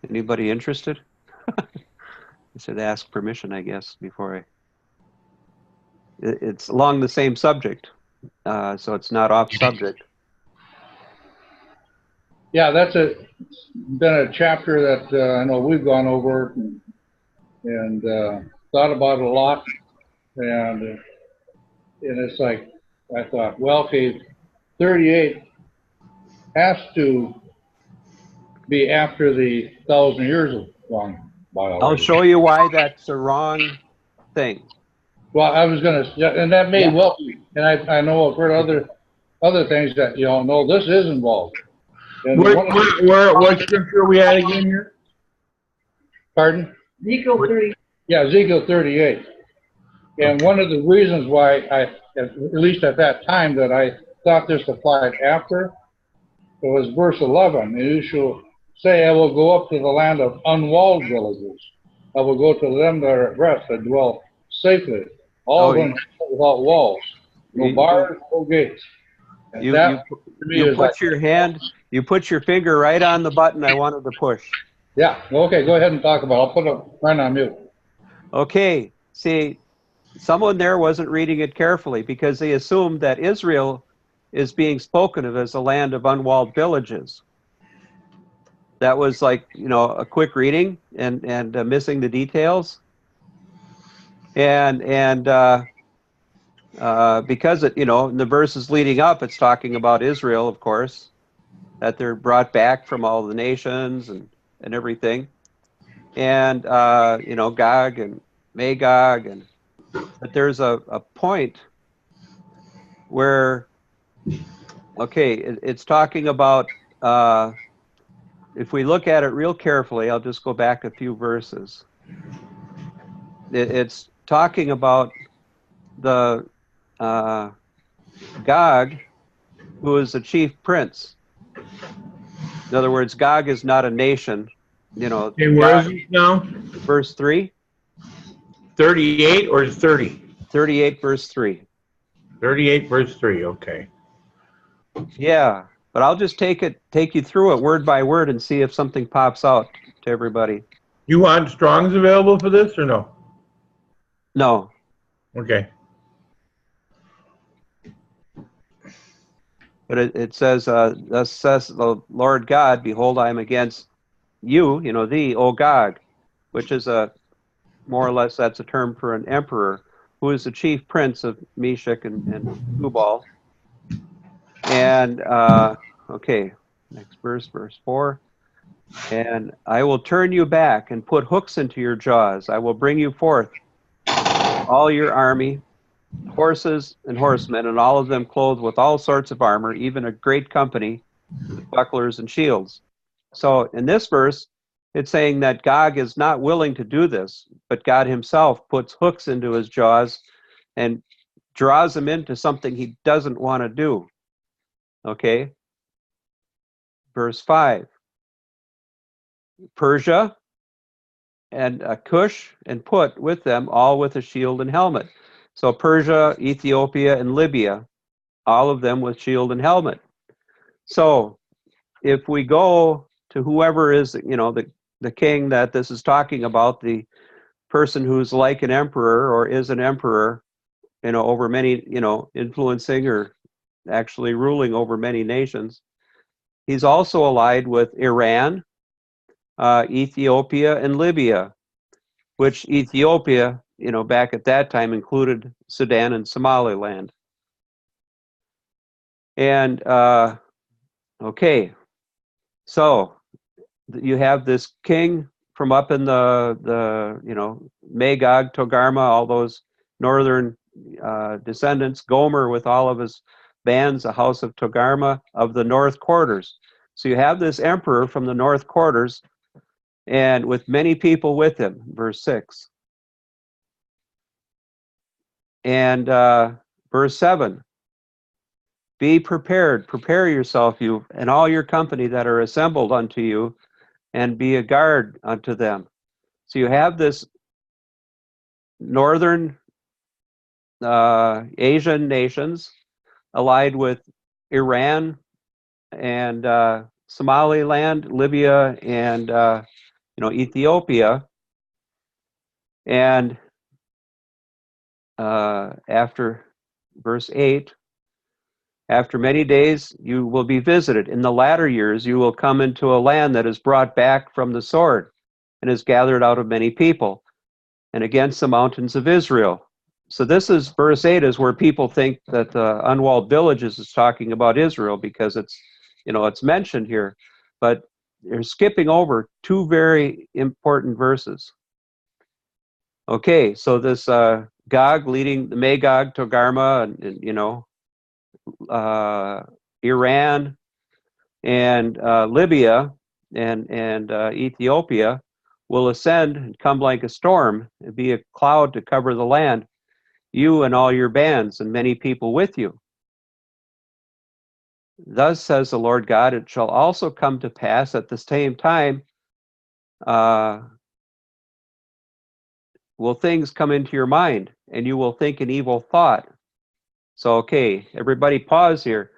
Anybody interested? I should ask permission, I guess, before I... It's along the same subject, so it's not off subject. Yeah, that's been a chapter that I know we've gone over and thought about it a lot, and it's like, I thought, well, okay, 38 has to be after the 1,000 years have gone by already. I'll show you why that's the wrong thing. Well, I was gonna, and that may well be, and I know I've heard other things that, you know, no, this is involved. And What scripture are we at again here? Pardon? Ezekiel 30. Yeah, Ezekiel 38. And one of the reasons why at least at that time, that I thought this applied after, it was verse 11. And you shall say, I will go up to the land of unwalled villages. I will go to them that are at rest, that dwell safely. All of them without walls. No bars, no gates. You That, to me, you is like, put your hand, you put your finger right on the button I wanted to push. yeah, okay, go ahead and talk about it. I'll put it right on mute. Okay, see, someone there wasn't reading it carefully because they assumed that Israel is being spoken of as a land of unwalled villages. That was like, a quick reading and missing the details. And because it, in the verses leading up, it's talking about Israel, of course, that they're brought back from all the nations and everything. And, Gog and Magog. But there's a point where, okay, it's talking about, if we look at it real carefully, I'll just go back a few verses. It's talking about the Gog, who is the chief prince. In other words, Gog is not a nation. Okay, where is he now? Verse 3? 38 or 30? 38, verse 3. 38 verse 3, okay. Yeah, but I'll just take you through it word by word and see if something pops out to everybody. You want Strong's available for this or no? No. Okay. But it says, thus says the Lord God, behold, I am against you, thee, O Gog, which is more or less, that's a term for an emperor, who is the chief prince of Meshech and Tubal. And, okay, next verse, verse 4. And I will turn you back and put hooks into your jaws. I will bring you forth, all your army, horses and horsemen, and all of them clothed with all sorts of armor, even a great company with bucklers and shields. So in this verse, it's saying that Gog is not willing to do this, but God himself puts hooks into his jaws and draws him into something he doesn't want to do. Okay? Verse 5. Persia and Cush and Put with them, all with a shield and helmet. So Persia, Ethiopia, and Libya, all of them with shield and helmet. So if we go to whoever is, the king that this is talking about, the person who's like an emperor or is an emperor, over many, influencing or actually ruling over many nations, he's also allied with Iran, Ethiopia, and Libya, which Ethiopia, back at that time included Sudan and Somaliland. And, okay, so you have this king from up in the Magog, Togarma, all those northern descendants, Gomer with all of his bands, the house of Togarma of the north quarters. So you have this emperor from the north quarters and with many people with him, verse 6. And verse 7, be prepared, prepare yourself, you and all your company that are assembled unto you, and be a guard unto them. So you have this northern Asian nations allied with Iran and Somaliland, Libya, and Ethiopia. And after verse 8, after many days you will be visited. In the latter years you will come into a land that is brought back from the sword and is gathered out of many people and against the mountains of Israel. So this is verse 8 is where people think that the unwalled villages is talking about Israel because it's mentioned here, but they're skipping over two very important verses. Okay, so this Gog leading the Magog, Togarma, and Iran and Libya and Ethiopia will ascend and come like a storm and be a cloud to cover the land, you and all your bands and many people with you. Thus says the Lord God, it shall also come to pass at the same time will things come into your mind and you will think an evil thought. So, okay, everybody pause here.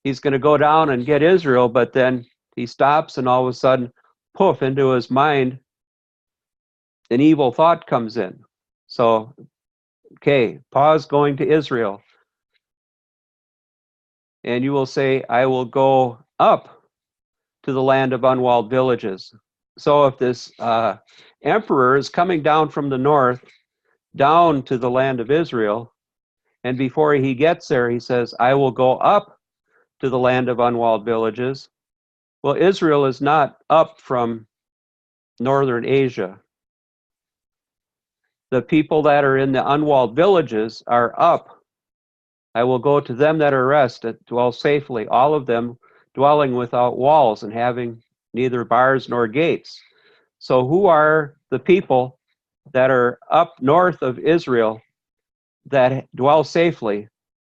he's going to go down and get Israel, but then he stops and all of a sudden, poof, into his mind, an evil thought comes in. So, okay, pause going to Israel. And you will say, I will go up to the land of unwalled villages. So if this emperor is coming down from the north, down to the land of Israel, and before he gets there, he says, I will go up to the land of unwalled villages. Well, Israel is not up from northern Asia. The people that are in the unwalled villages are up. I will go to them that are rest, that dwell safely, all of them dwelling without walls and having neither bars nor gates. So who are the people that are up north of Israel that dwell safely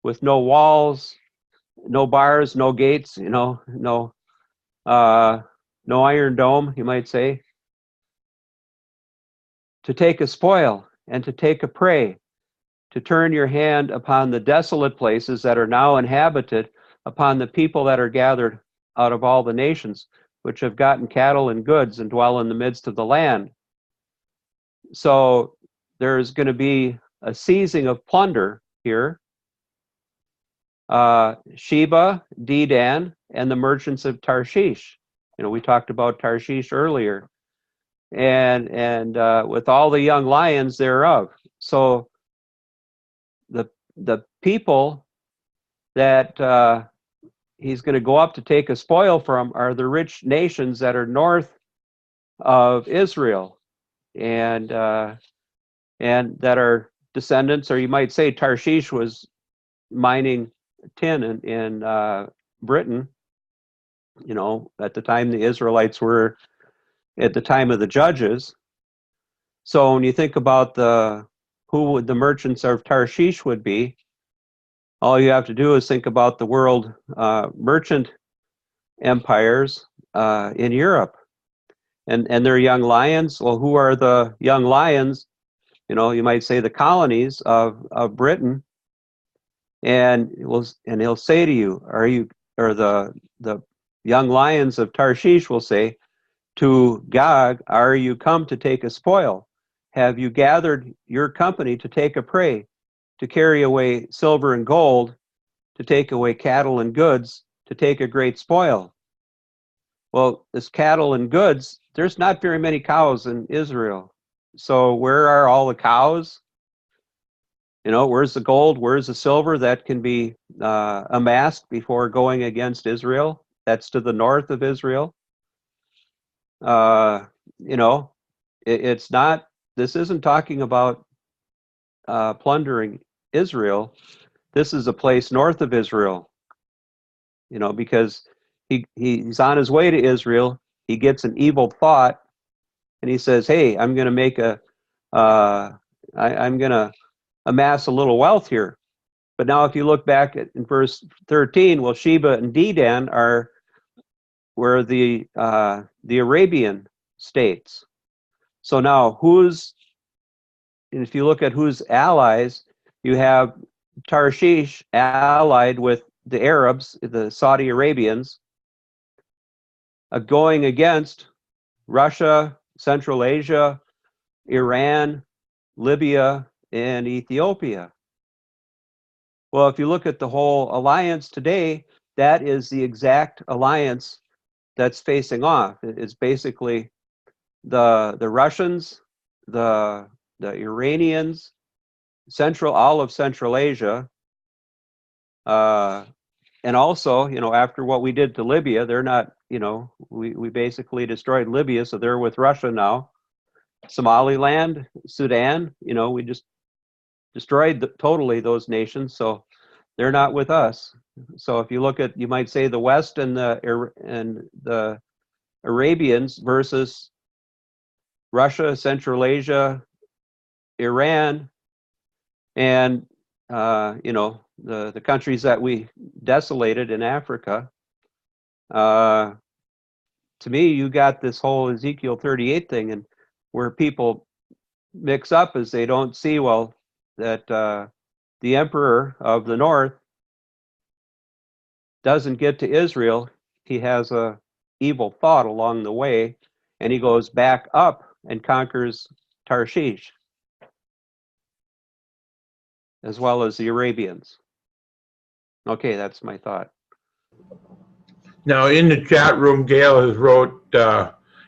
with no walls, no bars, no gates, no iron dome, you might say? To take a spoil and to take a prey, to turn your hand upon the desolate places that are now inhabited, upon the people that are gathered out of all the nations, which have gotten cattle and goods and dwell in the midst of the land. So there's going to be a seizing of plunder here. Sheba, Dedan, and the merchants of Tarshish. We talked about Tarshish earlier. And with all the young lions thereof. So the people that he's going to go up to take a spoil from are the rich nations that are north of Israel, and that are descendants, or you might say Tarshish was mining tin in Britain, at the time the Israelites were at the time of the Judges. So when you think about who would the merchants of Tarshish would be, all you have to do is think about the world merchant empires in Europe, and their young lions. Well, who are the young lions? You might say the colonies of Britain, and he'll say to you, or the young lions of Tarshish will say to Gog, are you come to take a spoil? Have you gathered your company to take a prey, to carry away silver and gold, to take away cattle and goods, to take a great spoil? Well, this cattle and goods, there's not very many cows in Israel. So where are all the cows? Where's the gold? Where's the silver that can be amassed before going against Israel? That's to the north of Israel. It's not. This isn't talking about plundering Israel. This is a place north of Israel, because he's on his way to Israel. He gets an evil thought, and he says, "Hey, I'm going to make I'm going to amass a little wealth here." But now, if you look back in verse 13, well, Sheba and Dedan were the Arabian states. So now, if you look at who's allies, you have Tarshish allied with the Arabs, the Saudi Arabians, going against Russia, Central Asia, Iran, Libya, and Ethiopia. Well, if you look at the whole alliance today, that is the exact alliance that's facing off. It's basically the Russians, the Iranians, all of Central Asia, and also, after what we did to Libya, they're not, we basically destroyed Libya, so they're with Russia now. Somaliland, Sudan, we just destroyed totally those nations, so they're not with us. So if you look at, you might say, the West and the Arabians versus Russia, Central Asia, Iran, and the countries that we desolated in Africa. To me, you got this whole Ezekiel 38 thing, and where people mix up is they don't see, well, that the emperor of the north doesn't get to Israel, he has a evil thought along the way, and he goes back up and conquers Tarshish, as well as the Arabians. Okay, that's my thought. Now, in the chat room, Gail has wrote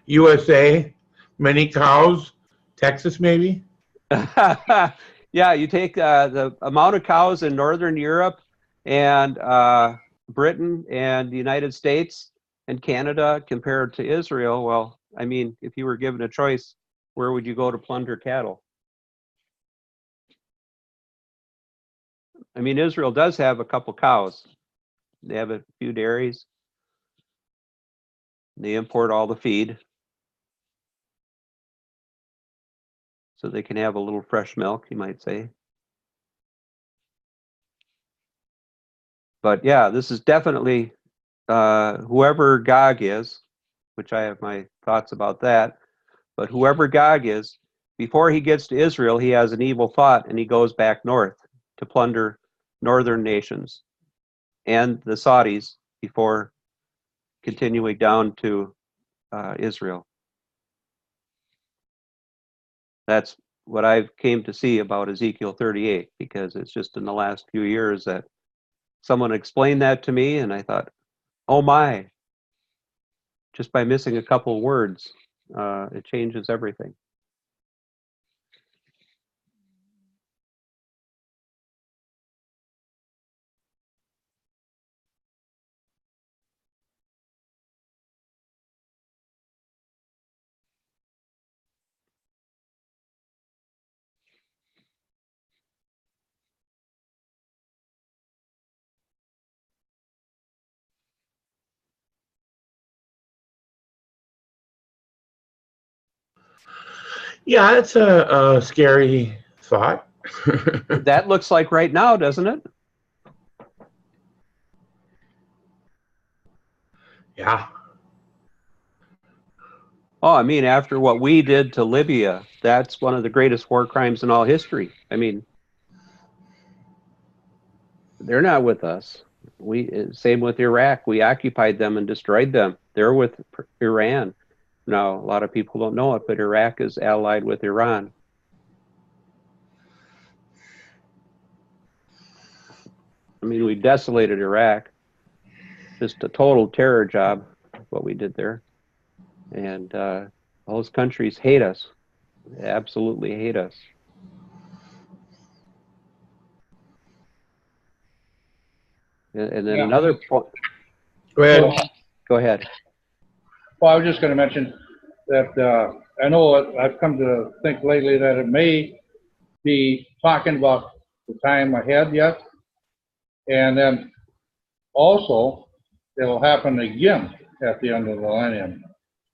USA, many cows, Texas maybe? Yeah, you take the amount of cows in Northern Europe and Britain and the United States and Canada compared to Israel. Well, I mean, if you were given a choice, where would you go to plunder cattle? I mean, Israel does have a couple cows. They have a few dairies. They import all the feed so they can have a little fresh milk, you might say. But yeah, this is definitely whoever Gog is, which I have my thoughts about that. But whoever Gog is, before he gets to Israel, he has an evil thought and he goes back north to plunder northern nations and the Saudis before continuing down to Israel. That's what I've came to see about Ezekiel 38, because it's just in the last few years that someone explained that to me, and I thought, oh my, just by missing a couple words, it changes everything. Yeah, it's a scary thought. That looks like right now, doesn't it? Yeah. Oh, I mean, after what we did to Libya, that's one of the greatest war crimes in all history. I mean, they're not with us. Same with Iraq. We occupied them and destroyed them. They're with Iran. Now, a lot of people don't know it, but Iraq is allied with Iran. I mean, we desolated Iraq. Just a total terror job, what we did there. And those countries hate us. They absolutely hate us. And then another point. Go ahead. Go ahead. Well, I was just going to mention that I know I've come to think lately that it may be talking about the time ahead yet, and then also it'll happen again at the end of the millennium.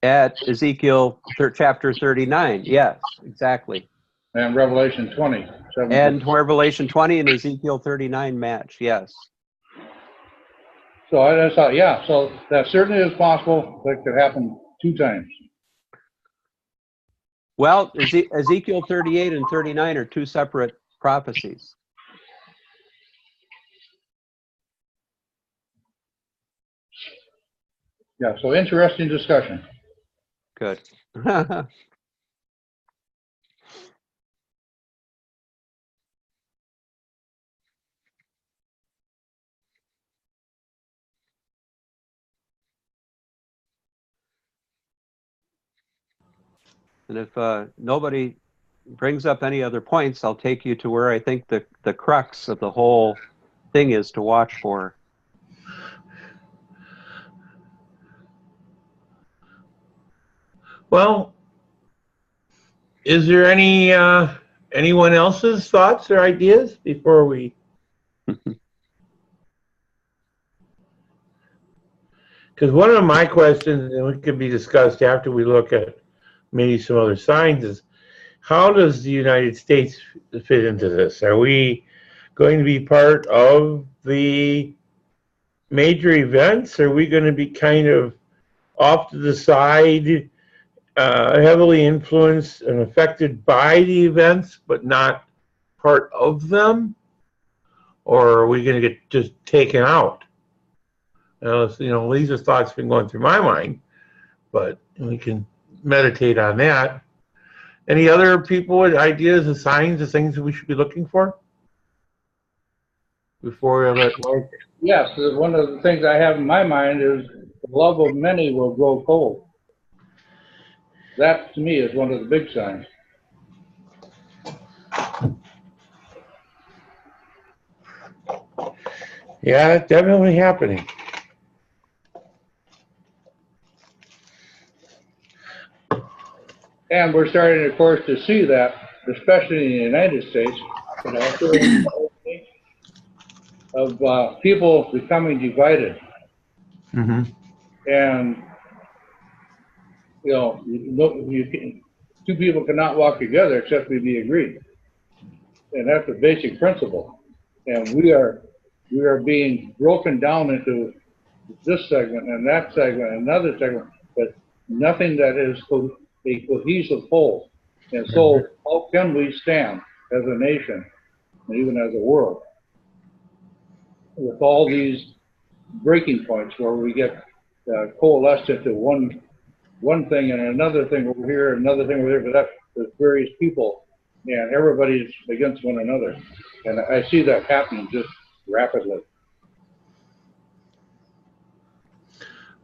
At Ezekiel chapter 39, yes, exactly. And Revelation 20. And Revelation 20 and Ezekiel 39 match, yes. So I thought, yeah, so that certainly is possible. That could happen 2 times. Well, Ezekiel 38 and 39 are 2 separate prophecies. Yeah, so interesting discussion. Good. And if nobody brings up any other points, I'll take you to where I think the crux of the whole thing is to watch for. Well, is there any anyone else's thoughts or ideas before we? Because one of my questions, and it could be discussed after we look at maybe some other signs, is how does the United States fit into this? Are we going to be part of the major events? Are we going to be kind of off to the side, heavily influenced and affected by the events, but not part of them? Or are we going to get just taken out? These are thoughts been going through my mind, but we can meditate on that. Any other people with ideas and signs of things that we should be looking for before we let Mike? Yes, one of the things I have in my mind is the love of many will grow cold. That, to me, is one of the big signs. Yeah, it's definitely happening. And we're starting, of course, to see that, especially in the United States, but also in the whole thing of people becoming divided. Mm-hmm. And, two people cannot walk together except to be agreed. And that's a basic principle. And we are being broken down into this segment and that segment and another segment, but nothing that is a cohesive whole. And so how can we stand as a nation and even as a world with all these breaking points where we get coalesced into one thing and another thing over here, another thing over there, but that with various people, and everybody's against one another. And I see that happening just rapidly.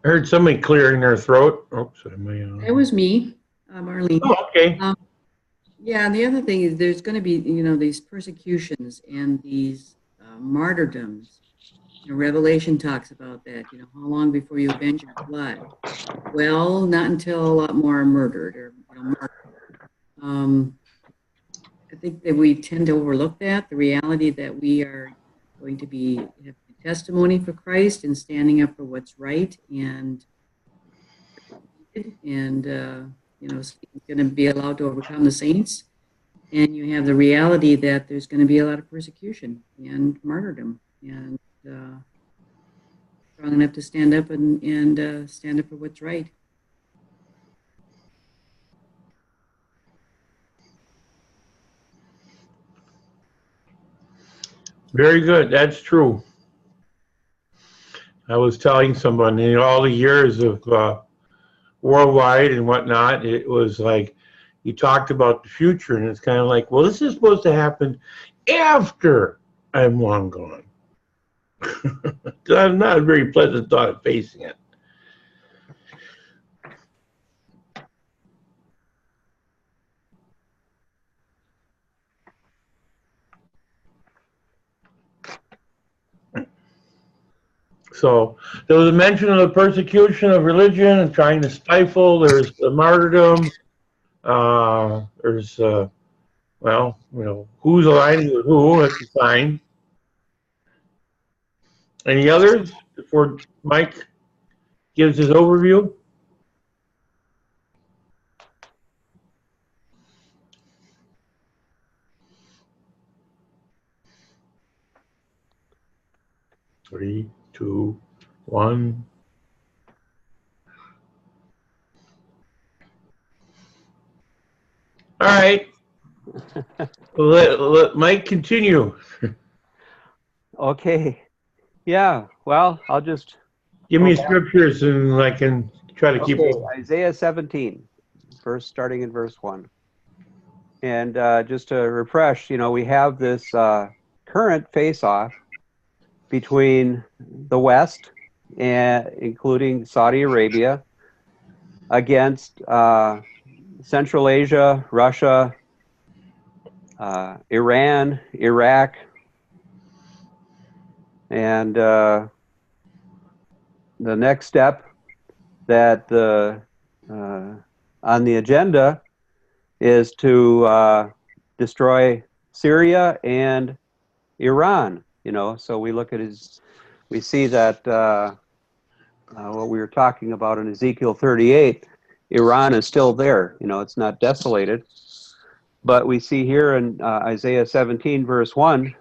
I heard somebody clearing their throat. Oops, It was me, Marlene. Oh, okay. Yeah, and the other thing is there's going to be, these persecutions and these martyrdoms. Revelation talks about that. How long before you avenge your blood? Well, not until a lot more are murdered or martyred. I think that we tend to overlook that, the reality that we are going to have testimony for Christ and standing up for what's right, and Satan's going to be allowed to overcome the saints, and you have the reality that there's going to be a lot of persecution and martyrdom, and strong enough to stand up and stand up for what's right. Very good. That's true. I was telling someone, all the years of worldwide and whatnot, it was like you talked about the future, and it's kind of like, well, this is supposed to happen after I'm long gone. That's not a very pleasant thought of facing it. So there was a mention of the persecution of religion and trying to stifle. There's the martyrdom. There's, who's aligning with who? That's a sign. Any others before Mike gives his overview? Three, two, one. All right. Let Mike continue. Okay. Yeah. Well, I'll just give me scriptures and I can try to keep it. Isaiah 17, starting in verse 1. And just to refresh, we have this current face-off between the West, including Saudi Arabia, against Central Asia, Russia, Iran, Iraq, and the next step that on the agenda is to destroy Syria and Iran. So we look at we see that what we were talking about in Ezekiel 38, Iran is still there. It's not desolated. But we see here in Isaiah 17, verse 1,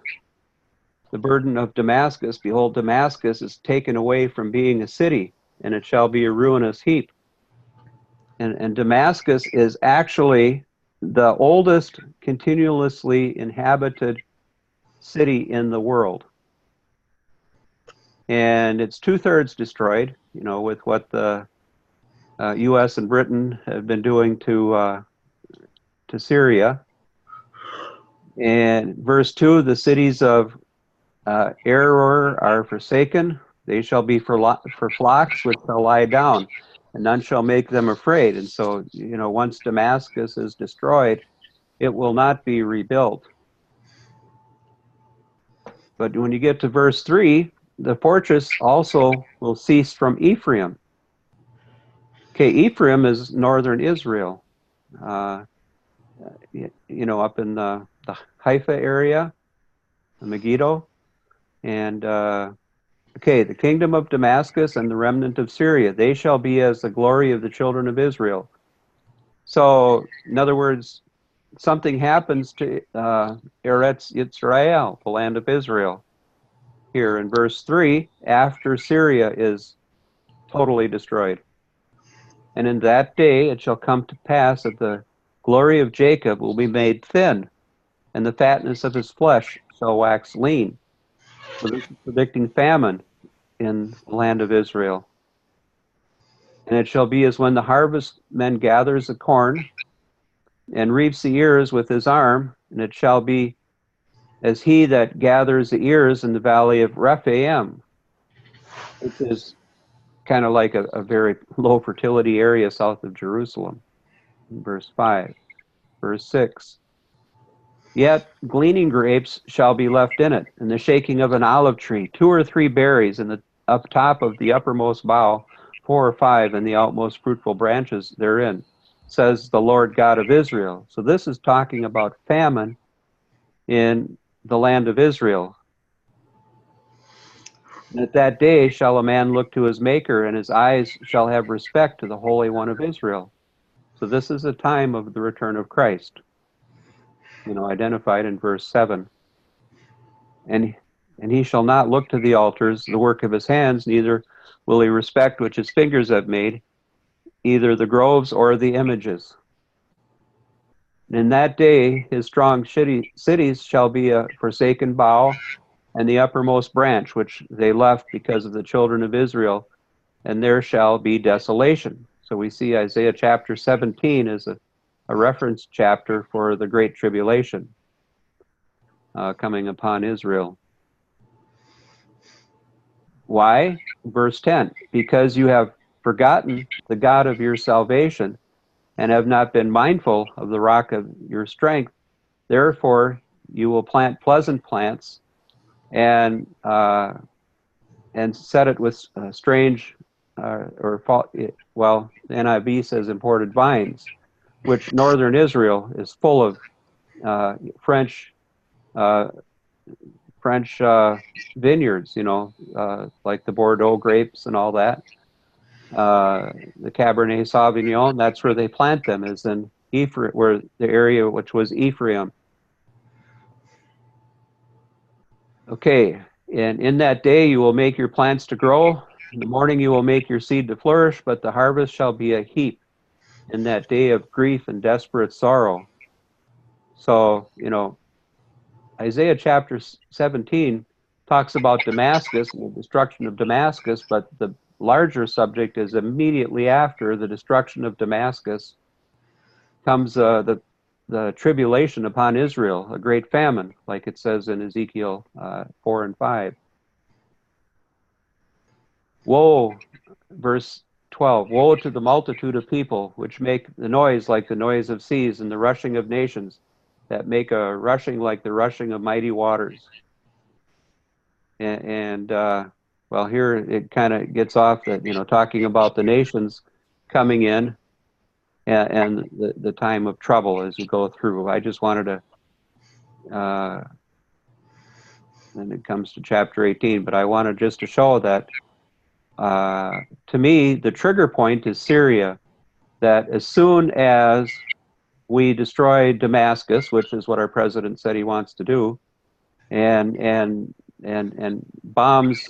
the burden of Damascus. Behold, Damascus is taken away from being a city, and it shall be a ruinous heap. And Damascus is actually the oldest continuously inhabited city in the world. and it's 2/3 destroyed, with what the U.S. and Britain have been doing to Syria. And verse 2, the cities of Aroer are forsaken. They shall be for flocks which shall lie down, and none shall make them afraid. And so, once Damascus is destroyed, it will not be rebuilt. But when you get to verse 3, the fortress also will cease from Ephraim. Okay, Ephraim is northern Israel, up in the Haifa area, the Megiddo. And, the kingdom of Damascus and the remnant of Syria, they shall be as the glory of the children of Israel. So, in other words, something happens to Eretz Yisrael, the land of Israel, here in verse 3, after Syria is totally destroyed. And in that day it shall come to pass that the glory of Jacob will be made thin, and the fatness of his flesh shall wax lean. So this is predicting famine in the land of Israel. And it shall be as when the harvestman gathers the corn and reaps the ears with his arm, and it shall be as he that gathers the ears in the valley of Rephaim, which is kind of like a very low fertility area south of Jerusalem. Verse 5. Verse 6. Yet gleaning grapes shall be left in it, and the shaking of an olive tree, 2 or 3 berries in the up top of the uppermost bough, 4 or 5 in the outmost fruitful branches therein, says the Lord God of Israel. So this is talking about famine in the land of Israel. And at that day shall a man look to his Maker, and his eyes shall have respect to the Holy One of Israel. So this is a time of the return of Christ, identified in verse 7. And he shall not look to the altars, the work of his hands, neither will he respect which his fingers have made, either the groves or the images. And in that day his strong cities shall be a forsaken bough, and the uppermost branch which they left because of the children of Israel, and there shall be desolation. So we see Isaiah chapter 17 as a reference chapter for the Great Tribulation coming upon Israel. Why? Verse 10, because you have forgotten the God of your salvation and have not been mindful of the rock of your strength, therefore you will plant pleasant plants and set it with strange, the NIV says imported vines, which northern Israel is full of French vineyards, like the Bordeaux grapes and all that. The Cabernet Sauvignon, that's where they plant them, is in Ephraim, where the area which was Ephraim. Okay, and in that day you will make your plants to grow. In the morning you will make your seed to flourish, but the harvest shall be a heap in that day of grief and desperate sorrow. So, Isaiah chapter 17 talks about Damascus and the destruction of Damascus, but the larger subject is immediately after the destruction of Damascus comes the tribulation upon Israel, a great famine, like it says in Ezekiel 4 and 5. Woe, verse 12, woe to the multitude of people which make the noise like the noise of seas and the rushing of nations, that make a rushing like the rushing of mighty waters. And here it kind of gets off that, talking about the nations coming in and the time of trouble as you go through. I just wanted to, then it comes to chapter 18, but I wanted just to show that, to me, the trigger point is Syria, that as soon as we destroy Damascus, which is what our president said he wants to do, and bombs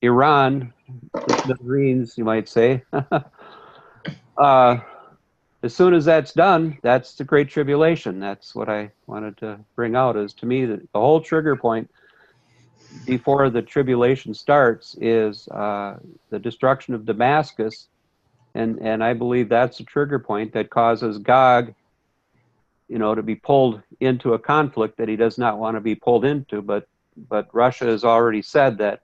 Iran, the Marines, you might say. As soon as that's done, that's the Great Tribulation. That's what I wanted to bring out, is to me that the whole trigger point before the tribulation starts is the destruction of Damascus, and I believe that's a trigger point that causes Gog, to be pulled into a conflict that he does not want to be pulled into. But Russia has already said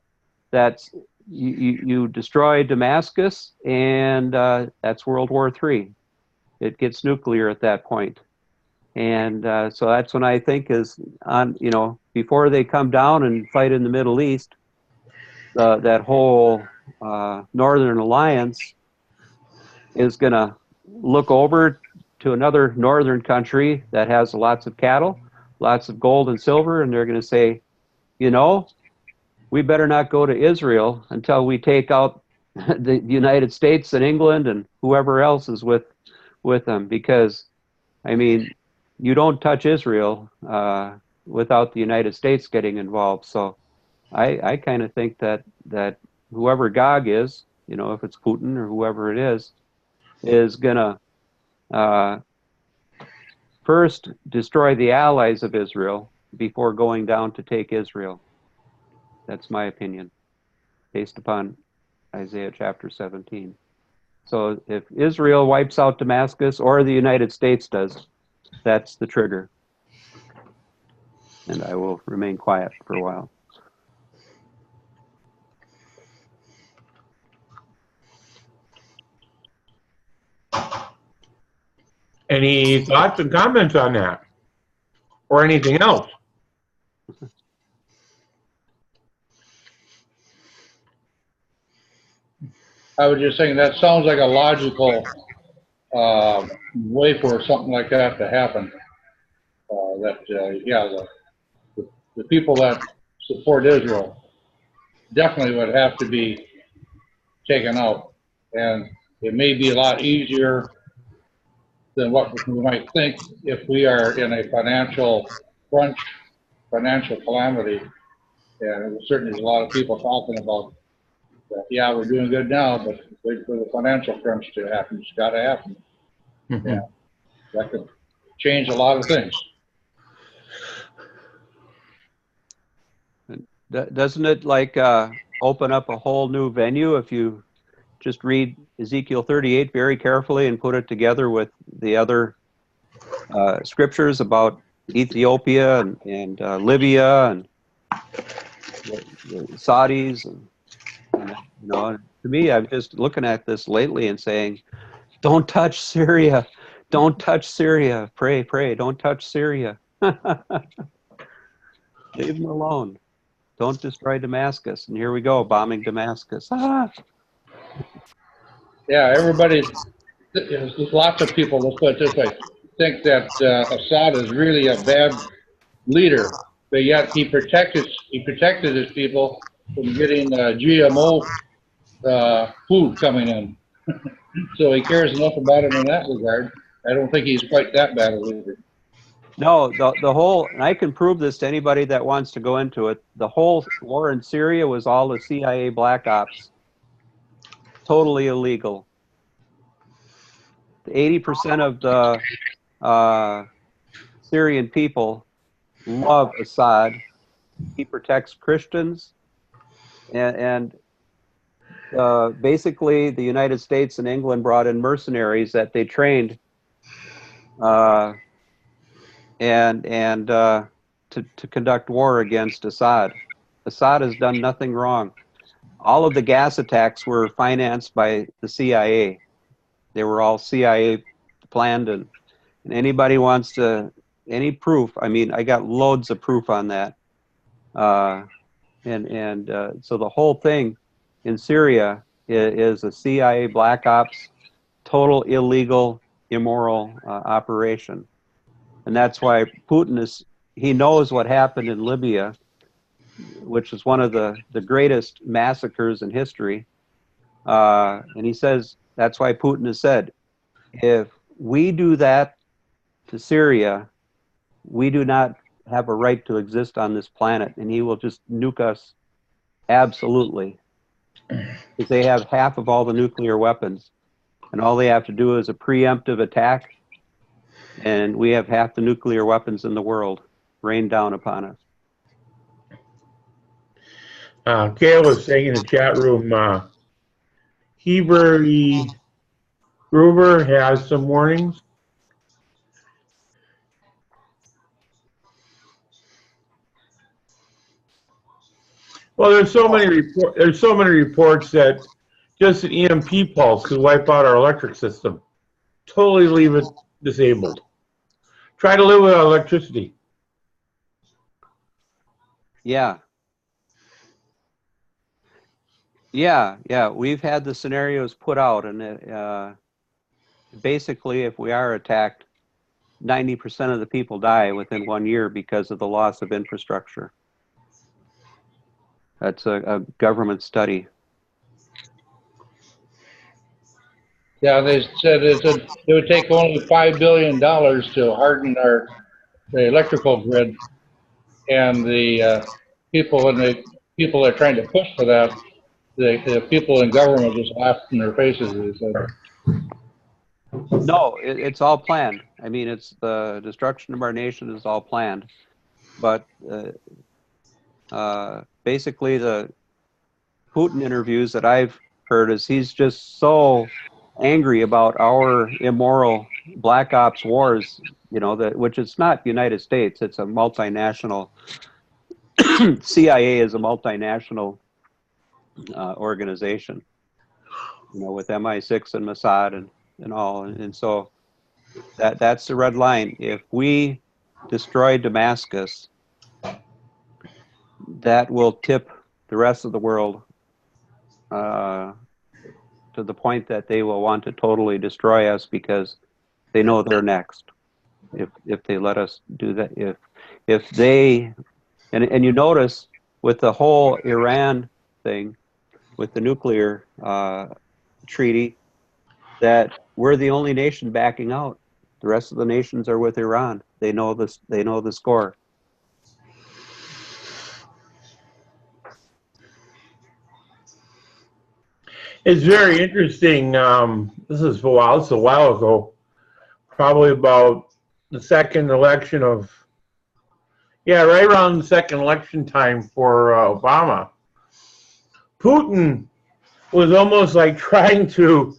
that's you destroy Damascus, and that's World War III. It gets nuclear at that point. And so that's when I think is on, before they come down and fight in the Middle East, that whole Northern Alliance is going to look over to another northern country that has lots of cattle, lots of gold and silver, and they're going to say, we better not go to Israel until we take out the United States and England and whoever else is with them, because, you don't touch Israel without the United States getting involved. So I kind of think that whoever Gog is, if it's Putin or whoever it is going to first destroy the allies of Israel before going down to take Israel. That's my opinion, based upon Isaiah chapter 17. So if Israel wipes out Damascus, or the United States does, that's the trigger. And I will remain quiet for a while. Any thoughts and comments on that? Or anything else? I was just saying that sounds like a logical way for something like that to happen. The people that support Israel definitely would have to be taken out, and it may be a lot easier than what we might think if we are in a financial crunch, financial calamity. And certainly there's a lot of people talking about that. Yeah, we're doing good now, but wait for the financial crunch to happen. It's got to happen. Mm-hmm. Yeah, that could change a lot of things. Doesn't it open up a whole new venue if you just read Ezekiel 38 very carefully and put it together with the other scriptures about Ethiopia and Libya and the Saudis? To me, I'm just looking at this lately and saying, don't touch Syria. Don't touch Syria. Pray, don't touch Syria. Leave them alone. Don't destroy Damascus. And here we go, bombing Damascus. Ah! Yeah, there's lots of people, let's put it this way, think that Assad is really a bad leader, but yet he protected his people from getting GMO food coming in. So he cares enough about it in that regard. I don't think he's quite that bad a leader. No, the whole, and I can prove this to anybody that wants to go into it, the whole war in Syria was all the CIA black ops. Totally illegal. 80% of the Syrian people love Assad. He protects Christians, and basically the United States and England brought in mercenaries that they trained to conduct war against Assad. Assad has done nothing wrong. All of the gas attacks were financed by the CIA. They were all CIA planned, and anybody wants to, any proof, I got loads of proof on that. So the whole thing in Syria is a CIA black ops, total illegal, immoral operation. And that's why Putin he knows what happened in Libya, which is one of the greatest massacres in history. And he says, that's why Putin has said, if we do that to Syria, we do not have a right to exist on this planet, and he will just nuke us absolutely. Because they have half of all the nuclear weapons, and all they have to do is a preemptive attack, and we have half the nuclear weapons in the world rained down upon us. Kale was saying in the chat room, Heber Gruber has some warnings. Well, there's so many reports that just an EMP pulse could wipe out our electric system. Totally leave it disabled. Try to live without electricity. Yeah. Yeah. We've had the scenarios put out, and basically, if we are attacked, 90% of the people die within 1 year because of the loss of infrastructure. That's a government study. Yeah, they said it would take only $5 billion to harden the electrical grid, and the people that are trying to push for that, the people in government just laughed in their faces. They said, No, it's all planned. I mean, it's the destruction of our nation is all planned, but basically the Putin interviews that I've heard is he's just so angry about our immoral black ops wars, you know, which it's not the United States, it's a multinational, CIA is a multinational organization, you know, with MI6 and Mossad and all. And so that's the red line. If we destroy Damascus, that will tip the rest of the world to the point that they will want to totally destroy us because they know they're next. If they let us do that, if they, and you notice with the whole Iran thing, with the nuclear treaty, that we're the only nation backing out. The rest of the nations are with Iran. They know this. They know the score. It's very interesting. This is a while ago, probably about the second election of, right around the second election time for Obama. Putin was almost like trying to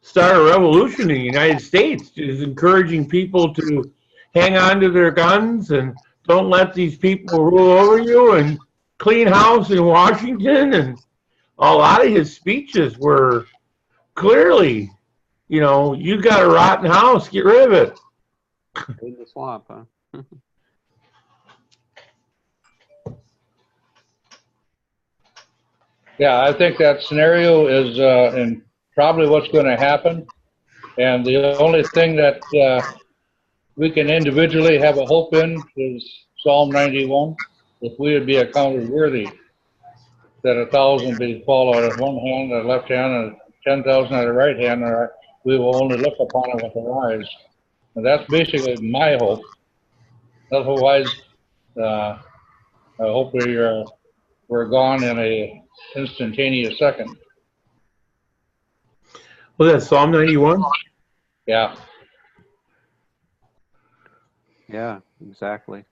start a revolution in the United States. He's encouraging people to hang on to their guns and don't let these people rule over you, and clean house in Washington. And a lot of his speeches were clearly, you know, you got a rotten house, get rid of it. In the swamp, huh? yeah, I think that scenario is and probably what's going to happen. And the only thing that we can individually have a hope in is Psalm 91. If we would be accounted worthy, that 1,000 be fall out of one hand, the left hand, and 10,000 at the right hand, we will only look upon it with our eyes. And that's basically my hope. Otherwise, I hope we're gone in a instantaneous second. Was that Psalm 91? Yeah. Yeah, exactly.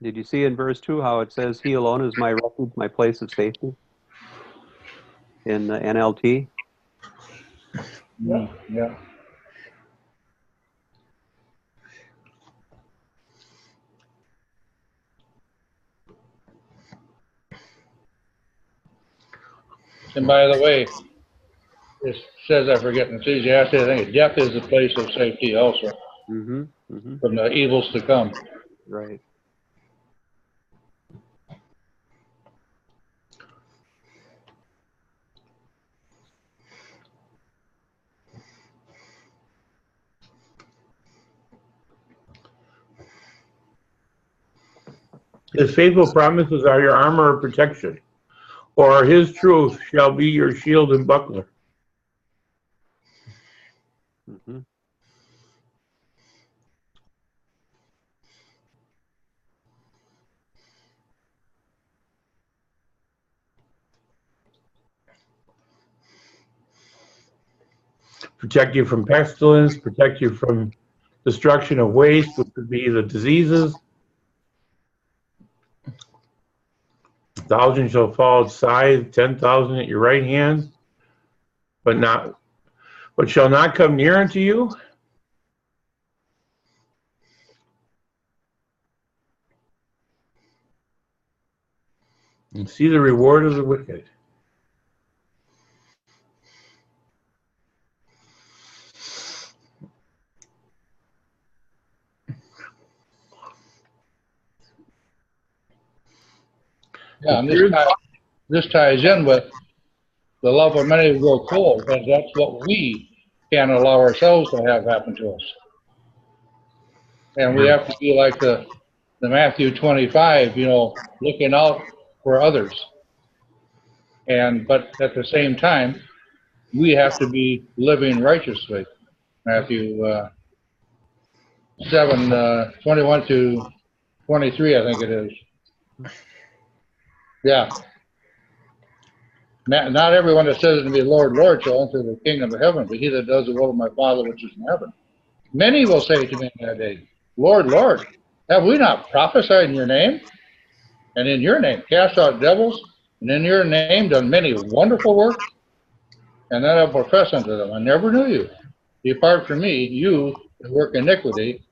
Did you see in verse 2 how it says, "He alone is my refuge, my place of safety"? In the NLT. Yeah. And by the way, it says, I forget in Ecclesiastes, I think death is the place of safety also. From the evils to come. Right. His faithful promises are your armor of protection, or his truth shall be your shield and buckler. Mm-hmm. Protect you from pestilence, protect you from destruction of waste, which would be the diseases. 1,000 shall fall at side, 10,000 at your right hand, but shall not come near unto you. And see the reward of the wicked. Yeah, and this ties in with the love of many will grow cold, and that's what we can't allow ourselves to have happen to us. And we have to be like the Matthew 25, looking out for others. But at the same time, we have to be living righteously. Matthew 7, 21 to 23, I think it is. Yeah. Not everyone that says to me, Lord, Lord, shall enter the kingdom of heaven, but he that does the will of my Father which is in heaven. Many will say to me in that day, Lord, Lord, have we not prophesied in your name? And in your name cast out devils, and in your name done many wonderful works? And then I'll profess unto them, I never knew you. Depart from me, you that work iniquity,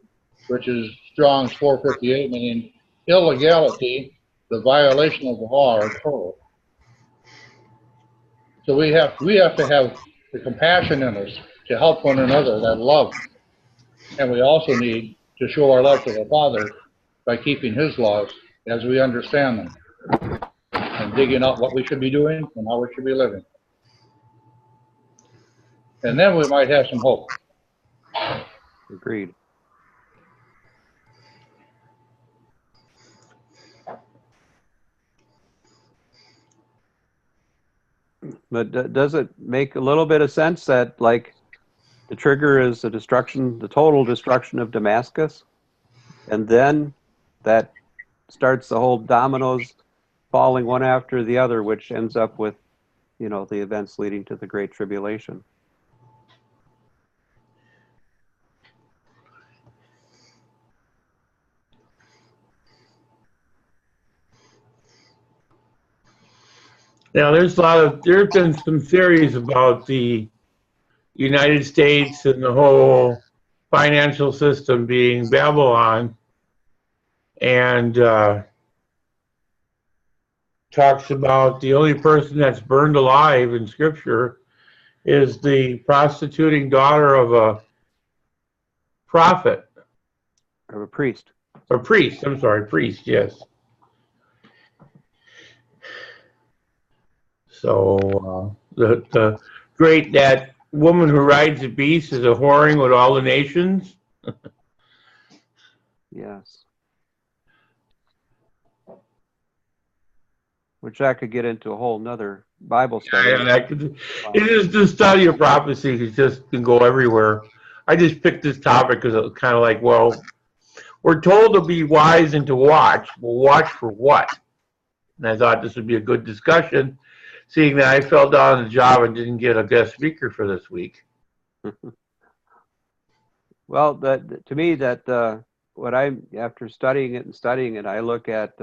which is Strong's 458, meaning illegality, the violation of the law or total. So we have to have the compassion in us to help one another, that love. And we also need to show our love to the Father by keeping his laws as we understand them and digging out what we should be doing and how we should be living. And then we might have some hope. Agreed. But does it make a little bit of sense that, like, the trigger is the total destruction of Damascus, and then that starts the whole dominoes falling one after the other, which ends up with, the events leading to the Great Tribulation? Now, there have been some theories about the United States and the whole financial system being Babylon, and talks about the only person that's burned alive in Scripture is the prostituting daughter of a prophet. Of a priest. Or priest, I'm sorry, priest, yes. So the great, that woman who rides the beast is a whoring with all the nations. Yes. Which I could get into a whole nother Bible study. It is the study of prophecy. It just can go everywhere. I just picked this topic because it was kind of like, well, we're told to be wise and to watch. Well, watch for what? And I thought this would be a good discussion, seeing that I fell down on the job and didn't get a guest speaker for this week. Well, to me, after studying it, I look at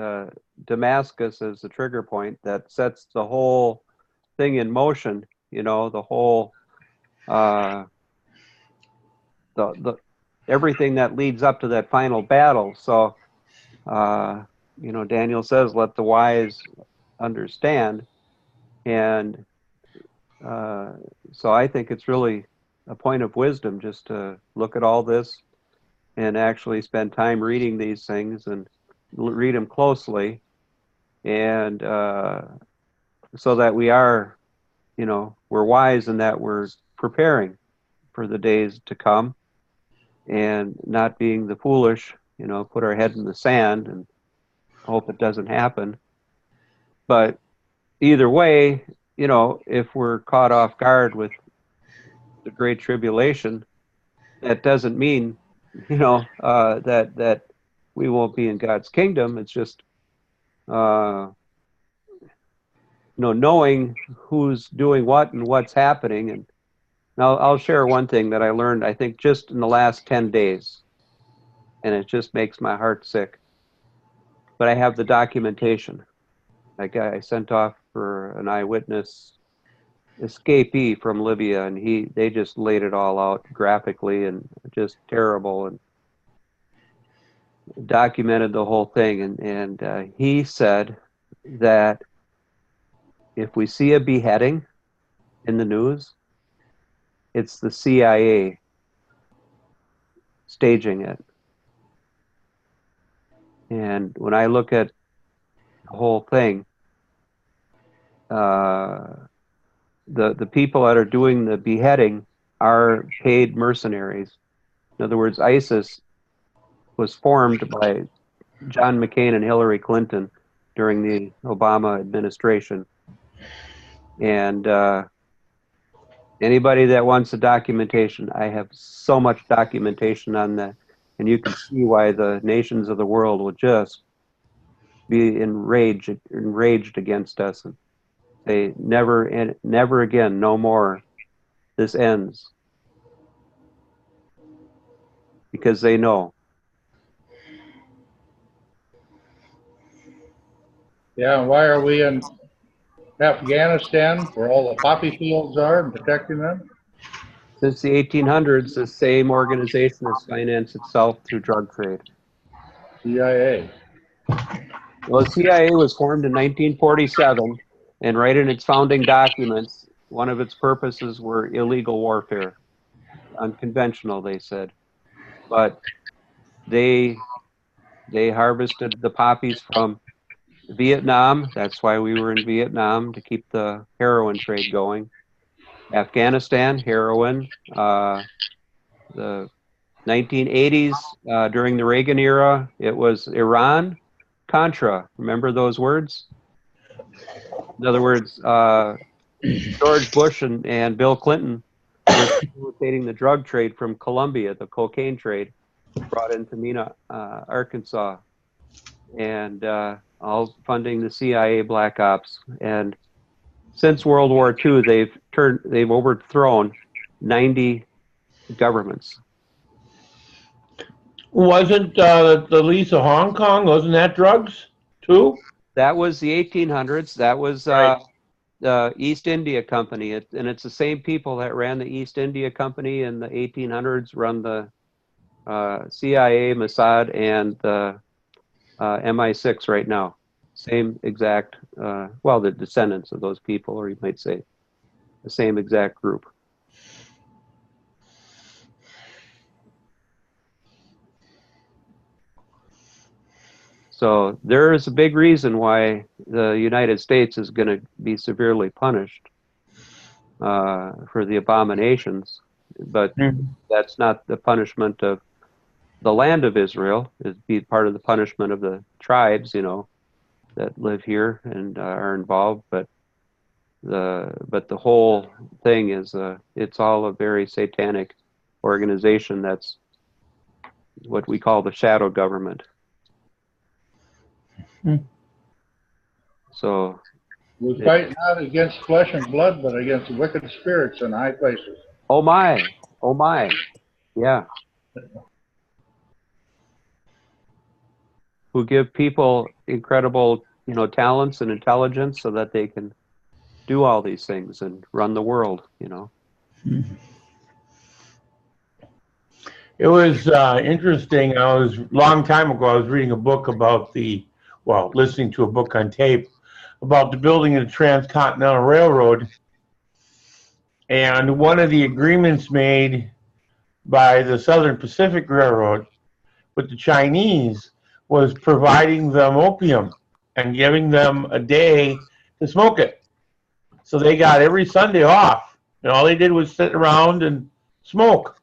Damascus as the trigger point that sets the whole thing in motion. The whole the everything that leads up to that final battle. So, Daniel says, "Let the wise understand," and so I think it's really a point of wisdom just to look at all this and actually spend time reading these things and read them closely, and so that we are, we're wise in that we're preparing for the days to come and not being the foolish, put our head in the sand and hope it doesn't happen. But either way, if we're caught off guard with the Great Tribulation, that doesn't mean, that we won't be in God's kingdom. It's just, knowing who's doing what and what's happening. And I'll share one thing that I learned, I think, just in the last 10 days, and it just makes my heart sick. But I have the documentation. I sent off for an eyewitness escapee from Libya, and they just laid it all out graphically and just terrible, and documented the whole thing. And he said that if we see a beheading in the news, it's the CIA staging it. And when I look at the whole thing, the people that are doing the beheading are paid mercenaries. In other words, ISIS was formed by John McCain and Hillary Clinton during the Obama administration. And anybody that wants the documentation, I have so much documentation on that. And you can see why the nations of the world will just be enraged against us and say, never again, no more. This ends. Because they know. Yeah, and why are we in Afghanistan, where all the poppy fields are, and protecting them? Since the 1800s, the same organization has financed itself through drug trade. CIA. Well, the CIA was formed in 1947, and right in its founding documents, one of its purposes were illegal warfare. Unconventional, they said. But they harvested the poppies from Vietnam. That's why we were in Vietnam, to keep the heroin trade going. Afghanistan, heroin. The 1980s, during the Reagan era, it was Iran, Contra. Remember those words? In other words, George Bush and Bill Clinton were facilitating the drug trade from Colombia, the cocaine trade, brought into Mena, Arkansas, and all funding the CIA Black Ops. And since World War II, they've overthrown 90 governments. Wasn't the lease of Hong Kong, wasn't that drugs too? That was the 1800s. That was the East India Company. And it's the same people that ran the East India Company in the 1800s run the CIA, Mossad, and the MI6 right now. Same exact, the descendants of those people, or you might say the same exact group. So there is a big reason why the United States is going to be severely punished for the abominations, but that's not the punishment of the land of Israel. It'd be part of the punishment of the tribes, that live here and are involved. But the whole thing is it's all a very satanic organization. That's what we call the shadow government. So We fight not against flesh and blood, but against wicked spirits in high places. oh my, yeah. Who give people incredible, talents and intelligence so that they can do all these things and run the world, It was interesting. Long time ago, I was reading a book about listening to a book on tape about the building of the Transcontinental Railroad. And one of the agreements made by the Southern Pacific Railroad with the Chinese was providing them opium and giving them a day to smoke it. So they got every Sunday off, and all they did was sit around and smoke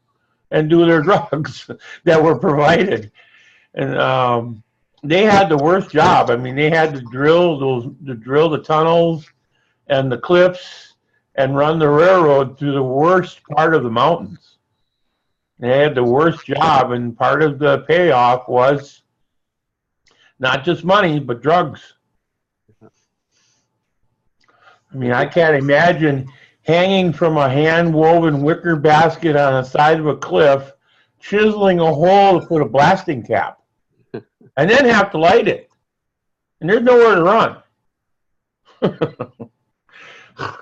and do their drugs that were provided. And they had the worst job. I mean, they had to drill the tunnels and the cliffs and run the railroad through the worst part of the mountains. They had the worst job, and part of the payoff was not just money, but drugs. I mean, I can't imagine hanging from a hand-woven wicker basket on the side of a cliff, chiseling a hole to put a blasting cap, and then have to light it. And there's nowhere to run.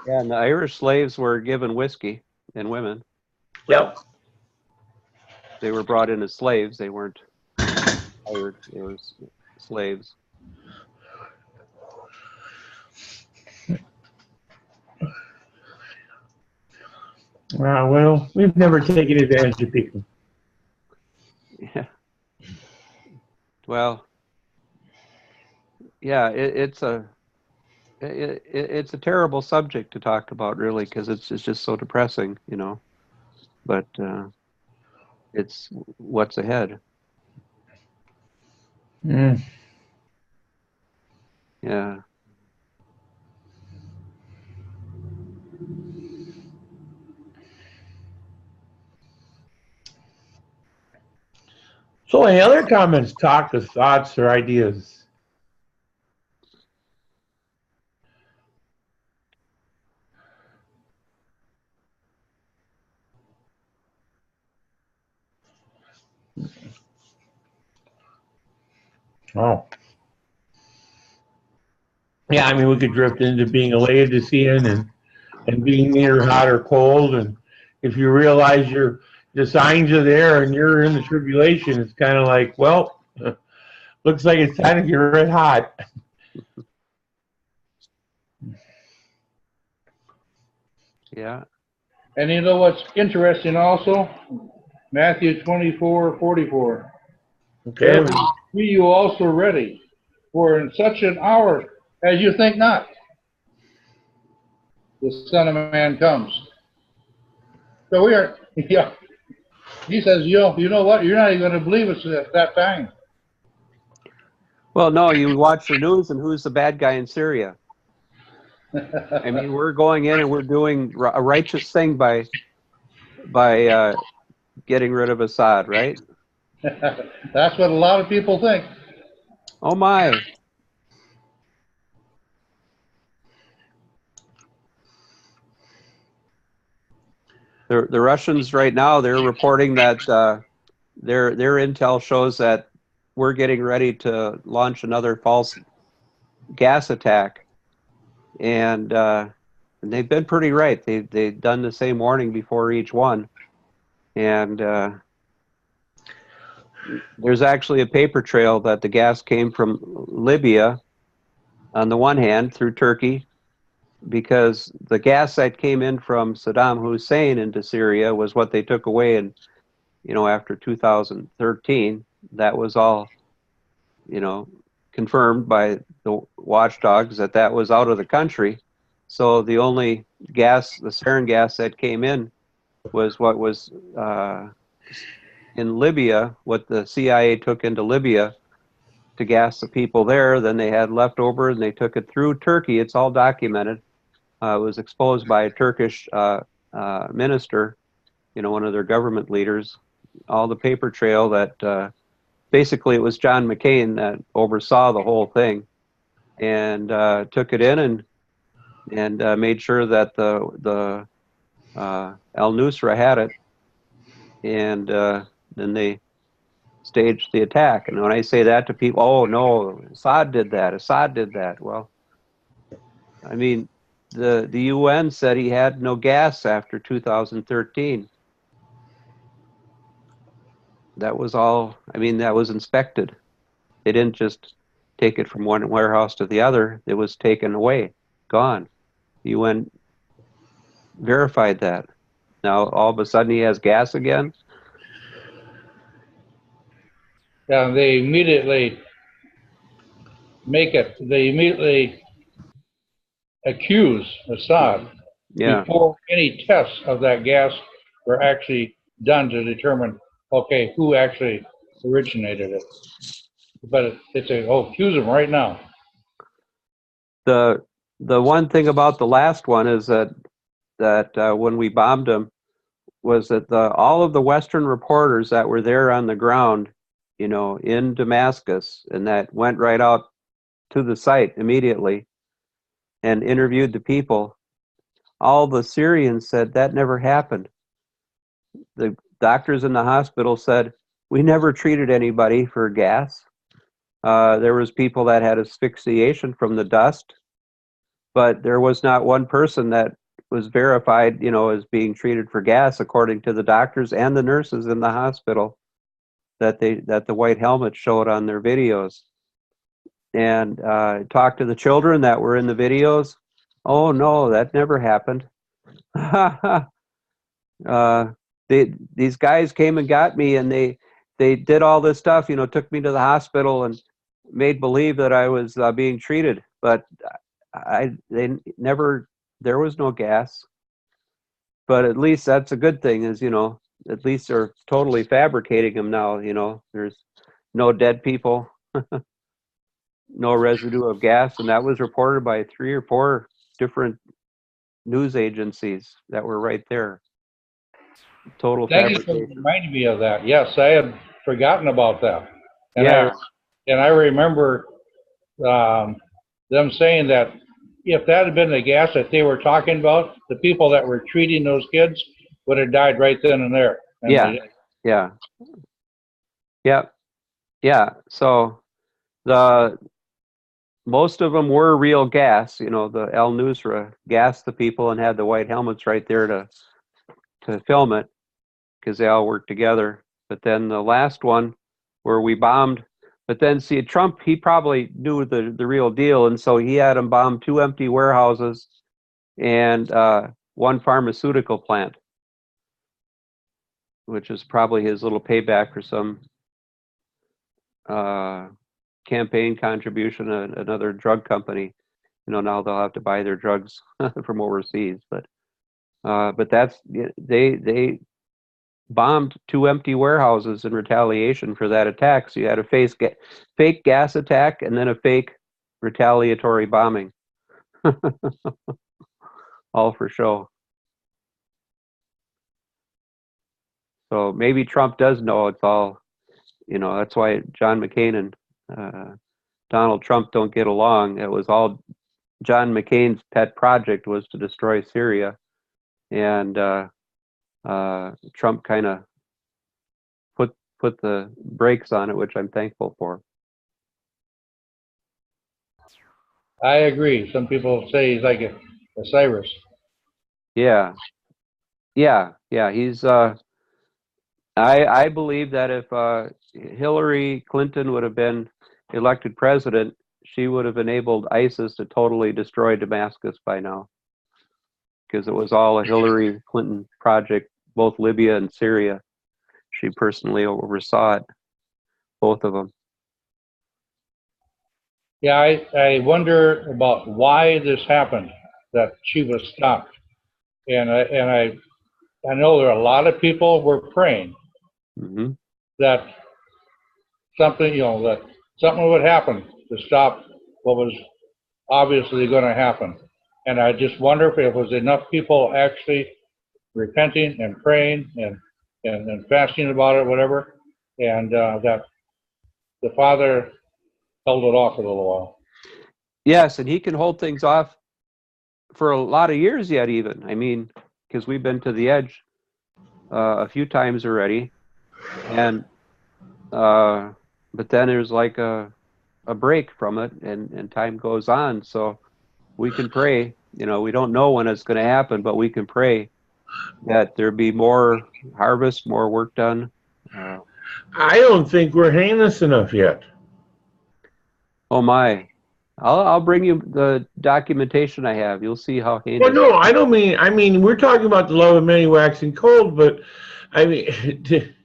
Yeah, and the Irish slaves were given whiskey and women. Yep. They were brought in as slaves. They weren't hired. They were slaves. Well, we've never taken advantage of people. Yeah. Well, yeah, it's a terrible subject to talk about, really, because it's just so depressing, you know. But it's what's ahead. Mm. Yeah. So, any other comments, talk, or thoughts, or ideas? Oh. Yeah, I mean, we could drift into being a Laodicean and being neither hot or cold. And if you realize the signs are there and you're in the tribulation, it's kind of like, well, looks like it's time to get red hot. Yeah. And you know what's interesting also? Matthew 24:44. Okay. Therefore be you also ready, for in such an hour as you think not, the Son of Man comes. So we are, yeah. He says, you know what? You're not even going to believe us at that time. Well, no, you watch the news, and who's the bad guy in Syria? I mean, we're going in and we're doing a righteous thing by getting rid of Assad, right? That's what a lot of people think. Oh my. The Russians right now, they're reporting that their intel shows that we're getting ready to launch another false gas attack, and they've been pretty right. They've done the same warning before each one, and there's actually a paper trail that the gas came from Libya on the one hand through Turkey, because the gas that came in from Saddam Hussein into Syria was what they took away in, after 2013. That was all, confirmed by the watchdogs that was out of the country. So the only gas, the sarin gas that came in, was what was in Libya, what the CIA took into Libya to gas the people there. Then they had leftover and they took it through Turkey. It's all documented. It was exposed by a Turkish minister, one of their government leaders. All the paper trail that basically it was John McCain that oversaw the whole thing and took it in and made sure that the al-Nusra had it, and then they staged the attack. And when I say that to people, oh no, Assad did that. Well, I mean, the UN said he had no gas after 2013. That was all, that was inspected. They didn't just take it from one warehouse to the other. It was taken away, gone. The UN verified that. Now, all of a sudden, he has gas again? Yeah, they immediately accuse Assad before any tests of that gas were actually done to determine, okay, who actually originated it. But it's accuse him right now. The one thing about the last one is that when we bombed them, was that all of the Western reporters that were there on the ground, in Damascus, and that went right out to the site immediately and interviewed the people, all the Syrians said that never happened. The doctors in the hospital said, we never treated anybody for gas. There was people that had asphyxiation from the dust, but there was not one person that was verified, as being treated for gas, according to the doctors and the nurses in the hospital that the white helmets showed on their videos. And talked to the children that were in the videos. Oh no, that never happened. These guys came and got me, and they did all this stuff, took me to the hospital and made believe that I was being treated, but there was no gas. But at least that's a good thing, is, at least they're totally fabricating them now, there's no dead people, no residue of gas, and that was reported by 3 or 4 different news agencies that were right there. Total Thank you for fabrication. reminding me of that. Yes, I had forgotten about that. And Yeah. I remember them saying that if that had been the gas that they were talking about, the people that were treating those kids would have died right then and there. And Yeah. So most of them were real gas. The Al Nusra gassed the people and had the white helmets right there to film it, because they all worked together. But then the last one where we bombed, but then see, Trump, he probably knew the real deal, and so he had them bomb 2 empty warehouses and 1 pharmaceutical plant, which is probably his little payback for some campaign contribution, another drug company. Now they'll have to buy their drugs from overseas, but that's, they bombed 2 empty warehouses in retaliation for that attack. So you had a fake gas attack and then a fake retaliatory bombing. All for show. So maybe Trump does know it's all, that's why John McCain and Donald Trump don't get along. It was all John McCain's pet project, was to destroy Syria. And Trump kind of put the brakes on it, which I'm thankful for. I agree. Some people say he's like a Cyrus. Yeah. He's. I believe that if Hillary Clinton would have been elected president, she would have enabled ISIS to totally destroy Damascus by now, because it was all a Hillary Clinton project, both Libya and Syria. She personally oversaw it, both of them. Yeah, I wonder about why this happened, that she was stopped. And I know there are a lot of people were praying that something, that something would happen to stop what was obviously going to happen. And I just wonder if it was enough people actually repenting and praying and fasting about it, whatever, and that the Father held it off for a little while. Yes, and he can hold things off for a lot of years yet, even. I mean, because we've been to the edge a few times already, and but then there's like a break from it, and time goes on. So we can pray. We don't know when it's going to happen, but we can pray that there be more harvest, more work done. I don't think we're heinous enough yet. Oh my! I'll bring you the documentation I have. You'll see how heinous. Well, no, I don't mean. I mean, we're talking about the love of many waxing cold, but I mean,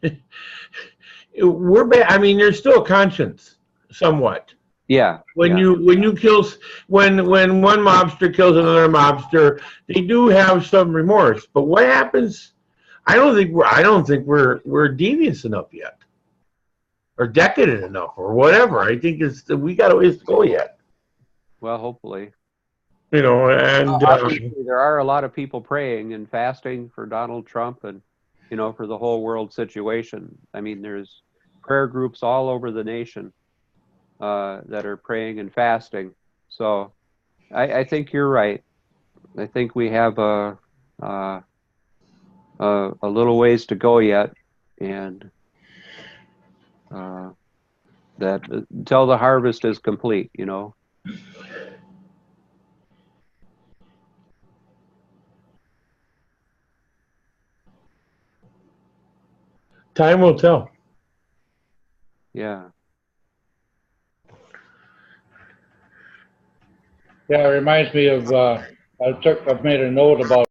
we're bad. I mean, there's still a conscience, somewhat. Yeah. When yeah. you kill, when one mobster kills another mobster, they do have some remorse. But what happens? I don't think we're devious enough yet, or decadent enough, or whatever. I think we got a ways to go yet. Well, hopefully. And obviously, there are a lot of people praying and fasting for Donald Trump, and for the whole world situation. I mean, there's prayer groups all over the nation that are praying and fasting. So I think you're right. I think we have a little ways to go yet, and that until the harvest is complete, Time will tell. Yeah. Yeah, it reminds me of, I've made a note about